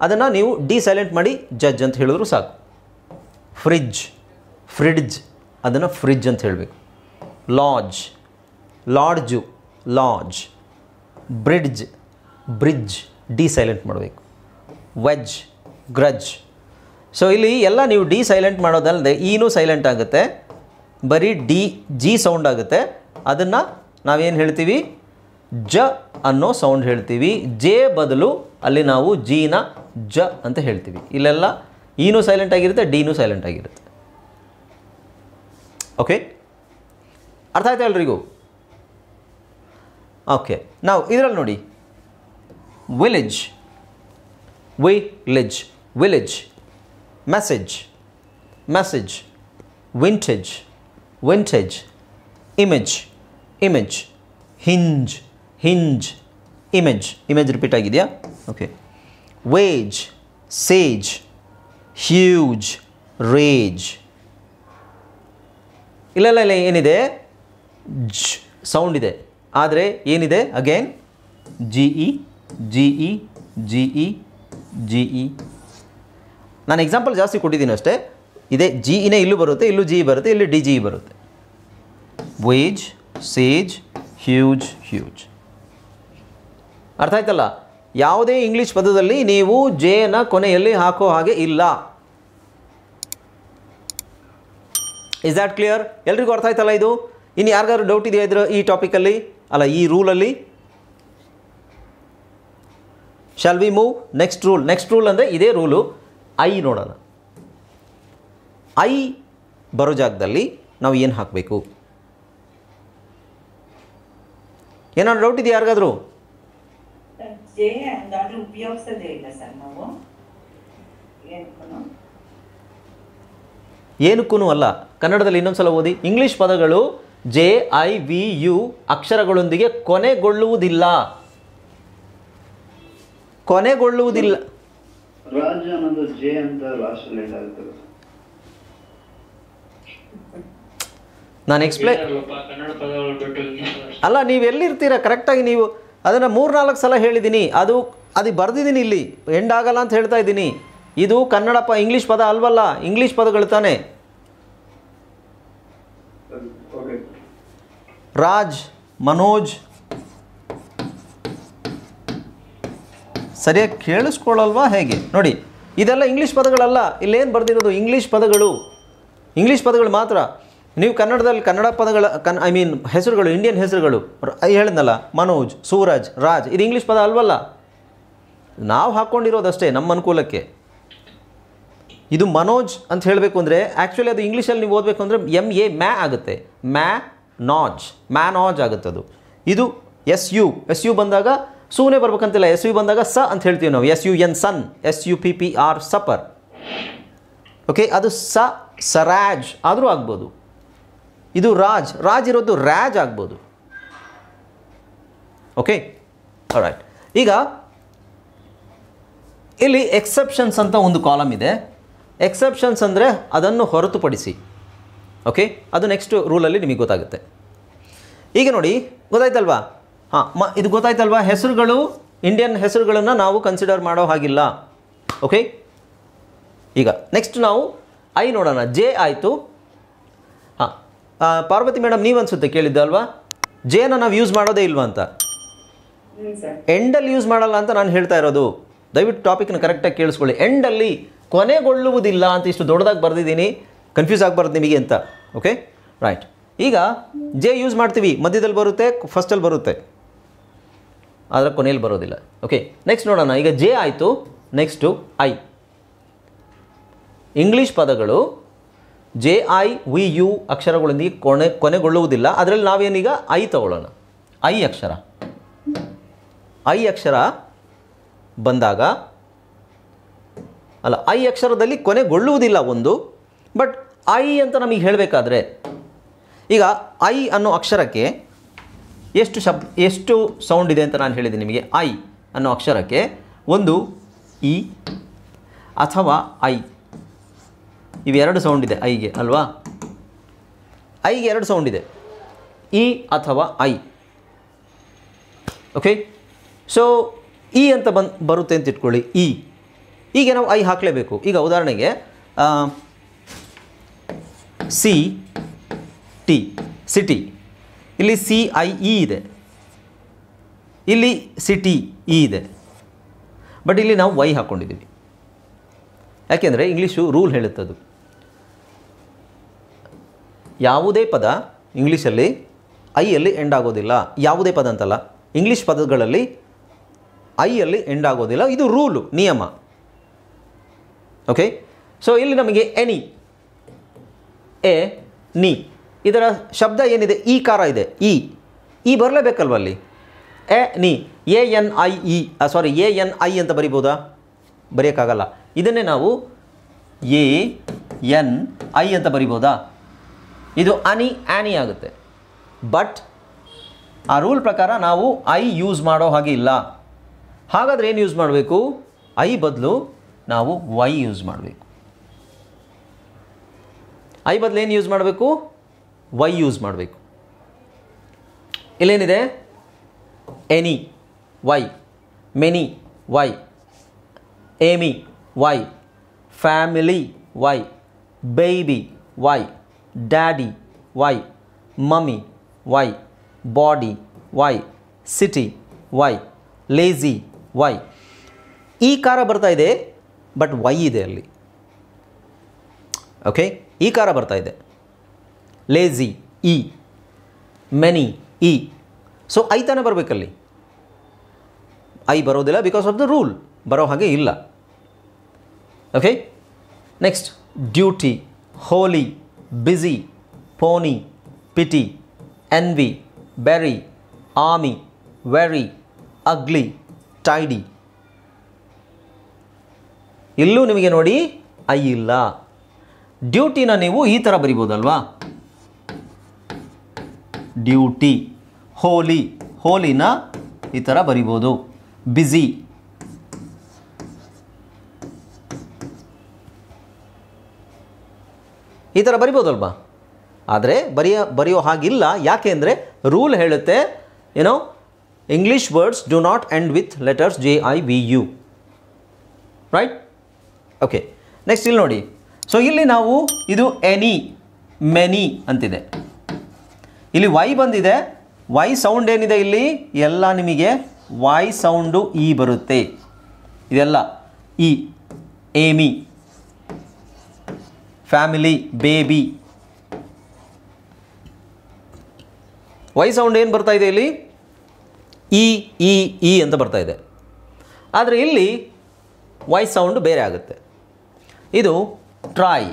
ಅದನ್ನು ನೀವು ಡಿ ಸೈಲೆಂಟ್ ಮಾಡಿ ಜಡ್ಜ್ ಅಂತ ಹೇಳಿದ್ರು ಸಾಕು. ಫ್ರಿಡ್ಜ್, ಅದನ್ನು ಫ್ರಿಡ್ಜ್ ಅಂತ ಹೇಳಬೇಕು. Lodge, lodge. Bridge, D silent ಮಾಡಬೇಕು. Wedge, grudge. ಸೊ ಇಲ್ಲಿ ಎಲ್ಲ ನೀವು ಡಿ ಸೈಲೆಂಟ್ ಮಾಡೋದಲ್ಲದೆ ಈನೂ ಸೈಲೆಂಟ್ ಆಗುತ್ತೆ, ಬರೀ ಜಿ ಸೌಂಡ್ ಆಗುತ್ತೆ. ಅದನ್ನು ನಾವೇನು ಹೇಳ್ತೀವಿ? ಜ ಅನ್ನೋ ಸೌಂಡ್ ಹೇಳ್ತೀವಿ. ಜೆ ಬದಲು ಅಲ್ಲಿ ನಾವು ಜಿನ ಜ ಅಂತ ಹೇಳ್ತೀವಿ. ಇಲ್ಲೆಲ್ಲ ಈನೂ ಸೈಲೆಂಟ್ ಆಗಿರುತ್ತೆ, ಡಿನೂ ಸೈಲೆಂಟ್ ಆಗಿರುತ್ತೆ. ಓಕೆ, ಅರ್ಥ ಆಯ್ತಾ ಎಲ್ರಿಗೂ? ಓಕೆ, ನಾವು ಇದರಲ್ಲಿ ನೋಡಿ, village, message, vintage, image, hinge, hinge, image repeat ಆಗಿದೆಯಾ? ಓಕೆ. ವೇಜ್, ಸೇಜ್, ಹ್ಯೂಜ್, ರೇಜ್. ಇಲ್ಲ ಏನಿದೆ, ಜ್ ಸೌಂಡ್ ಇದೆ, ಆದರೆ ಏನಿದೆ ಅಗೇನ್ ಜಿ ಇ. ನಾನು ಎಕ್ಸಾಂಪಲ್ ಜಾಸ್ತಿ ಕೊಟ್ಟಿದ್ದೀನಿ ಅಷ್ಟೇ. ಇದೇ ಜಿ ಇನೇ ಇಲ್ಲೂ ಬರುತ್ತೆ, ಇಲ್ಲೂ ಜಿ ಬರುತ್ತೆ, ಇಲ್ಲಿ ಡಿ ಜಿ ಬರುತ್ತೆ. Wage, sage, huge. ಅರ್ಥ ಆಯ್ತಲ್ಲ? ಯಾವುದೇ ಇಂಗ್ಲೀಷ್ ಪದದಲ್ಲಿ ನೀವು ಜೇನ ಕೊನೆಯಲ್ಲಿ ಹಾಕೋ ಹಾಗೆ ಇಲ್ಲ. Is that clear? ಎಲ್ರಿಗೂ ಅರ್ಥ ಆಯ್ತಲ್ಲ ಇದು? ಇನ್ನು ಯಾರಿಗಾದ್ರು ಡೌಟ್ ಇದೆಯಾ ಇದ್ರ ಈ ಟಾಪಿಕಲ್ಲಿ, ಅಲ್ಲ ಈ ರೂಲಲ್ಲಿ? Shall we move next rule ಅಂದರೆ ಇದೇ ರೂಲು. ಐ ನೋಡೋಣ. ಐ ಬರೋ ಜಾಗದಲ್ಲಿ ನಾವು ಏನು ಹಾಕಬೇಕು? ಏನಾದ್ರು ಡೌಟ್ ಇದೆಯಾ ಯಾರಿಗಾದ್ರು? ಏನಕ್ಕೂ ಅಲ್ಲ. ಕನ್ನಡದಲ್ಲಿ ಇನ್ನೊಂದ್ಸಲ ಓದಿ. ಇಂಗ್ಲಿಷ್ ಪದಗಳು JIVU ಅಕ್ಷರಗಳೊಂದಿಗೆ ಕೊನೆಗೊಳ್ಳುವುದಿಲ್ಲ. ರಾಜ ಅನ್ನೋದು ಜೆ ಅಂತ ಲಾಸ್ಟ್ ಅಲ್ಲಿ ಆಗುತ್ತದೆ. ನಾನು ಎಕ್ಸ್ಪ್ಲೈನ್ ಅಲ್ಲ, ನೀವು ಎಲ್ಲಿರ್ತೀರಾ ಕರೆಕ್ಟಾಗಿ? ನೀವು ಅದನ್ನು 3-4 ಸಲ ಹೇಳಿದ್ದೀನಿ. ಅದು ಬರೆದಿದ್ದೀನಿ ಇಲ್ಲಿ, ಎಂಡ್ ಆಗಲ್ಲ ಅಂತ ಹೇಳ್ತಾ ಇದ್ದೀನಿ. ಇದು ಕನ್ನಡ ಇಂಗ್ಲೀಷ್ ಪದ ಅಲ್ವಲ್ಲ, ಇಂಗ್ಲೀಷ್ ಪದಗಳು ತಾನೆ. ರಾಜ್, ಮನೋಜ್, ಸರಿಯಾಗಿ ಕೇಳಿಸ್ಕೊಳ್ಳಲ್ವಾ ಹೇಗೆ? ನೋಡಿ, ಇದೆಲ್ಲ ಇಂಗ್ಲೀಷ್ ಪದಗಳಲ್ಲ. ಇಲ್ಲೇನು ಬರೆದಿರೋದು ಇಂಗ್ಲೀಷ್ ಪದಗಳು ಮಾತ್ರ. ನೀವು ಕನ್ನಡದಲ್ಲಿ ಕನ್ನಡ ಪದಗಳ ಹೆಸರುಗಳು, ಇಂಡಿಯನ್ ಹೆಸರುಗಳು ಹೇಳಿದ್ನಲ್ಲ, ಮನೋಜ್, ಸೂರಜ್, ರಾಜ್, ಇದು ಇಂಗ್ಲೀಷ್ ಪದ ಅಲ್ವಲ್ಲ. ನಾವು ಹಾಕ್ಕೊಂಡಿರೋದಷ್ಟೇ ನಮ್ಮ ಅನುಕೂಲಕ್ಕೆ. ಇದು ಮನೋಜ್ ಅಂತ ಹೇಳಬೇಕು ಅಂದರೆ ಆ್ಯಕ್ಚುಲಿ ಅದು ಇಂಗ್ಲೀಷಲ್ಲಿ ನೀವು ಓದಬೇಕು ಅಂದರೆ MA ಆಗುತ್ತೆ. ಮ್ಯಾನಾಜ್ ಆಗುತ್ತೆ ಅದು. ಇದು SU ಬಂದಾಗ ಸೂನೇ ಬರ್ಬೇಕಂತಿಲ್ಲ. SU ಬಂದಾಗ ಸ ಅಂತ ಹೇಳ್ತೀವಿ ನಾವು. SUN ಸನ್, SUPPR ಸಪರ್. ಓಕೆ, ಅದು ಸರಾಜ್ ಆದರೂ ಆಗ್ಬೋದು. ಇದು ರಾಜ್ ಇರೋದು ರಾಜ್ ಆಗ್ಬೋದು. Okay, right. ಈಗ ಇಲ್ಲಿ ಎಕ್ಸೆಪ್ಷನ್ಸ್ ಅಂತ ಒಂದು ಕಾಲಮ್ ಇದೆ. ಎಕ್ಸೆಪ್ಷನ್ಸ್ ಅಂದರೆ ಅದನ್ನು ಹೊರತುಪಡಿಸಿ. ಓಕೆ, ಅದು ನೆಕ್ಸ್ಟ್ ರೂಲಲ್ಲಿ ನಿಮಗೆ ಗೊತ್ತಾಗುತ್ತೆ. ಈಗ ನೋಡಿ, ಗೊತ್ತಾಯ್ತಲ್ವಾ? ಇದು ಗೊತ್ತಾಯ್ತಲ್ವಾ? ಹೆಸರುಗಳು, ಇಂಡಿಯನ್ ಹೆಸರುಗಳನ್ನು ನಾವು ಕನ್ಸಿಡರ್ ಮಾಡೋ ಹಾಗಿಲ್ಲ. ಓಕೆ, ಈಗ ನೆಕ್ಸ್ಟ್ ನಾವು ಐ ನೋಡೋಣ. ಜೆ ಆಯಿತು. ಪಾರ್ವತಿ ಮೇಡಮ್, ನೀವು ಅನಿಸುತ್ತೆ ಕೇಳಿದ್ದಲ್ವಾ, ಜೇನ ನಾವು ಯೂಸ್ ಮಾಡೋದೇ ಇಲ್ವಾ ಅಂತ. ಎಂಡಲ್ಲಿ ಯೂಸ್ ಮಾಡಲ್ಲ ಅಂತ ನಾನು ಹೇಳ್ತಾ ಇರೋದು. ದಯವಿಟ್ಟು ಟಾಪಿಕ್ನ ಕರೆಕ್ಟಾಗಿ ಕೇಳಿಸ್ಕೊಳ್ಳಿ. ಎಂಡಲ್ಲಿ ಕೊನೆಗೊಳ್ಳುವುದಿಲ್ಲ ಅಂತ ಇಷ್ಟು ದೊಡ್ಡದಾಗಿ ಬರೆದಿದ್ದೀನಿ, ಕನ್ಫ್ಯೂಸ್ ಆಗಬಾರ್ದು ನಿಮಗೆ ಅಂತ. Okay, right. ಈಗ ಜೆ ಯೂಸ್ ಮಾಡ್ತೀವಿ, ಮಧ್ಯದಲ್ಲಿ ಬರುತ್ತೆ, ಫಸ್ಟಲ್ಲಿ ಬರುತ್ತೆ, ಆದರೆ ಕೊನೆಯಲ್ಲಿ ಬರೋದಿಲ್ಲ. ಓಕೆ, ನೆಕ್ಸ್ಟ್ ನೋಡೋಣ. ಈಗ ಜೆ ಆಯಿತು, ನೆಕ್ಸ್ಟು ಐ. ಇಂಗ್ಲೀಷ್ ಪದಗಳು JIVU ಅಕ್ಷರಗಳೊಂದಿಗೆ ಕೊನೆಗೊಳ್ಳುವುದಿಲ್ಲ. ಅದರಲ್ಲಿ ನಾವೇನೀಗ ಐ ತಗೊಳ್ಳೋಣ. ಐ ಅಕ್ಷರ ಬಂದಾಗ, ಅಲ್ಲ, ಐ ಅಕ್ಷರದಲ್ಲಿ ಕೊನೆಗೊಳ್ಳುವುದಿಲ್ಲ ಒಂದು. ಬಟ್ ಐ ಅಂತ ನಮಗೆ ಹೇಳಬೇಕಾದ್ರೆ, ಈಗ ಐ ಅನ್ನೋ ಅಕ್ಷರಕ್ಕೆ ಎಷ್ಟು ಸೌಂಡ್ ಇದೆ ಅಂತ ನಾನು ಹೇಳಿದ್ದೀನಿ ನಿಮಗೆ. ಐ ಅನ್ನೋ ಅಕ್ಷರಕ್ಕೆ ಒಂದು ಇ ಅಥವಾ ಐ, ಇವೆರಡು ಸೌಂಡ್ ಇದೆ ಐಗೆ ಅಲ್ವಾ? ಐಗೆ 2 ಸೌಂಡ್ ಇದೆ, ಇ ಅಥವಾ ಐ. ಓಕೆ, ಸೊ ಇ ಅಂತ ಬರುತ್ತೆ ಅಂತ ಇಟ್ಕೊಳ್ಳಿ. ಈಗ ನಾವು ಐ ಹಾಕಲೇಬೇಕು. ಈಗ ಉದಾಹರಣೆಗೆ ಸಿಟಿ, ಇಲ್ಲಿ CIE ಇದೆ, ಇಲ್ಲಿ ಸಿಟಿ ಇ ಇದೆ. ಬಟ್ ಇಲ್ಲಿ ನಾವು ವೈ ಹಾಕ್ಕೊಂಡಿದ್ದೀವಿ. ಯಾಕೆಂದರೆ ಇಂಗ್ಲೀಷು ರೂಲ್ ಹೇಳುತ್ತದು, ಯಾವುದೇ ಪದ ಇಂಗ್ಲೀಷಲ್ಲಿ ಐಯಲ್ಲಿ ಎಂಡ್ ಆಗೋದಿಲ್ಲ. ಯಾವುದೇ ಪದ ಅಂತಲ್ಲ, ಇಂಗ್ಲೀಷ್ ಪದಗಳಲ್ಲಿ ಐಯಲ್ಲಿ ಎಂಡ್ ಆಗೋದಿಲ್ಲ. ಇದು ರೂಲು, ನಿಯಮ. ಓಕೆ, ಸೊ ಇಲ್ಲಿ ನಮಗೆ ನೀ ಇದರ ಶಬ್ದ ಏನಿದೆ, ಈ ಕಾರ ಇದೆ, ಈ ಬರಲೇಬೇಕಲ್ವ ಅಲ್ಲಿ. ANI ಅಂತ ಬರಿಬೋದಾ? ಬರೆಯೋಕ್ಕಾಗಲ್ಲ. ಇದನ್ನೇ ನಾವು ANI ಅಂತ ಬರಿಬೋದಾ? ಇದು ಆನಿ ಆಗುತ್ತೆ. ಬಟ್ ಆ ರೂಲ್ ಪ್ರಕಾರ ನಾವು ಐ ಯೂಸ್ ಮಾಡೋ ಹಾಗೆ ಇಲ್ಲ. ಹಾಗಾದರೆ ಏನು ಯೂಸ್ ಮಾಡಬೇಕು? ಐ ಬದಲು ನಾವು ವೈ ಯೂಸ್ ಮಾಡಬೇಕು. ಐ ಬದಲು ಏನು ಯೂಸ್ ಮಾಡಬೇಕು? ವೈ ಯೂಸ್ ಮಾಡಬೇಕು. ಇಲ್ಲೇನಿದೆ? Any Y, many Y, Amy Y, family Y, baby Y, daddy Y, mummy Y, body Y, city Y, lazy Y. ಈ ಕಾರ ಬರ್ತಾ ಇದೆ, ಬಟ್ ವೈ ಇದೆ ಅಲ್ಲಿ. ಓಕೆ, ಈ ಕಾರ ಬರ್ತಾ ಇದೆ. Lazy E, many E. So I ತಾನೇ ಬರಬೇಕಲ್ಲಿ. ಐ ಬರೋದಿಲ್ಲ ಬಿಕಾಸ್ ಆಫ್ ದ ರೂಲ್, ಬರೋ ಹಾಗೆ ಇಲ್ಲ. Okay, next duty, holy, busy, pony, pity, envy, berry, army, very, ugly, tidy. ಇಲ್ಲೂ ನಿಮಗೆ ನೋಡಿ ಐ ಇಲ್ಲ. ಡ್ಯೂಟಿನ ನೀವು ಈ ಥರ ಬರಿಬೋದಲ್ವಾ? ಡ್ಯೂಟಿ. ಹೋಲಿ, ಹೋಲಿನ ಈ ಥರ ಬರಿಬೋದು. ಬ್ಯುಸಿ, ಈ ಥರ ಬರಿಬೋದಲ್ವಾ? ಆದರೆ ಬರೆಯೋ ಹಾಗಿಲ್ಲ. ಯಾಕೆ ಅಂದರೆ ರೂಲ್ ಹೇಳುತ್ತೆ, ಏನೋ English words do not end with letters JIVU. Right? Okay, next ಇಲ್ಲಿ ನೋಡಿ. ಸೊ ಇಲ್ಲಿ ನಾವು ಇದು ಎನಿ, ಮೆನಿ ಅಂತಿದೆ. ಇಲ್ಲಿ ವೈ ಬಂದಿದೆ. ವೈ ಸೌಂಡ್ ಏನಿದೆ ಇಲ್ಲಿ ಎಲ್ಲ ನಿಮಗೆ ವೈ ಸೌಂಡು ಇ ಬರುತ್ತೆ. ಇದೆಲ್ಲ E. Amy, family, baby. Y sound ಏನು ಬರ್ತಾ ಇದೆ ಇಲ್ಲಿ? ಇ ಇ ಇ ಅಂತ ಬರ್ತಾ ಇದೆ. ಆದರೆ ಇಲ್ಲಿ ವೈ ಸೌಂಡ್ ಬೇರೆ ಆಗುತ್ತೆ. ಇದು ಟ್ರೈ.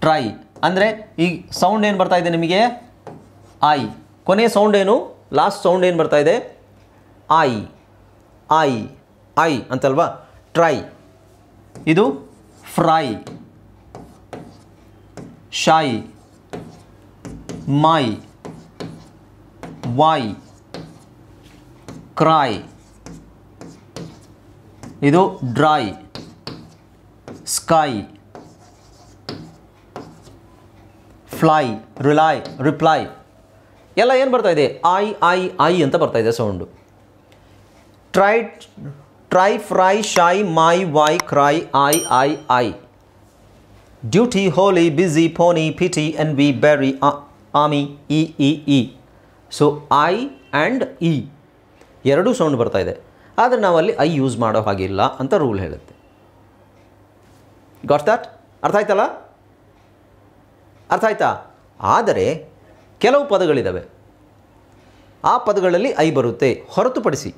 ಟ್ರೈ ಅಂದರೆ ಈ ಸೌಂಡ್ ಏನು ಬರ್ತಾ ಇದೆ ನಿಮಗೆ? ಐ. ಕೊನೆಯ ಸೌಂಡ್ ಏನು? ಲಾಸ್ಟ್ ಸೌಂಡ್ ಏನು ಬರ್ತಾ ಇದೆ? ಐ ಐ ಐ ಅಂತಲ್ವಾ? ಟ್ರೈ. ಇದು fry, shy, my, why, cry. ಇದು dry, sky, fly, rely, reply. ಎಲ್ಲ ಏನು ಬರ್ತಾ ಇದೆ? ಐ ಐ ಐ ಅಂತ ಬರ್ತಾ ಇದೆ sound. Try, try, fry, shy, my, why, cry, I I I. Duty, holy, busy, pony, pity, envy, berry, army, E E E. So I and E ಎರಡೂ sound ಬರ್ತಾ ಇದೆ. ಆದರೆ ನಾವಲ್ಲಿ ಐ ಯೂಸ್ ಮಾಡೋ ಹಾಗಿಲ್ಲ ಅಂತ ರೂಲ್ ಹೇಳುತ್ತೆ. Got that? ಅರ್ಥ ಆಯ್ತಲ್ಲ? ಅರ್ಥ ಆಯ್ತಾ? ಆದರೆ ಕೆಲವು ಪದಗಳಿದ್ದಾವೆ, ಆ ಪದಗಳಲ್ಲಿ ಐ ಬರುತ್ತೆ ಹೊರತುಪಡಿಸಿ.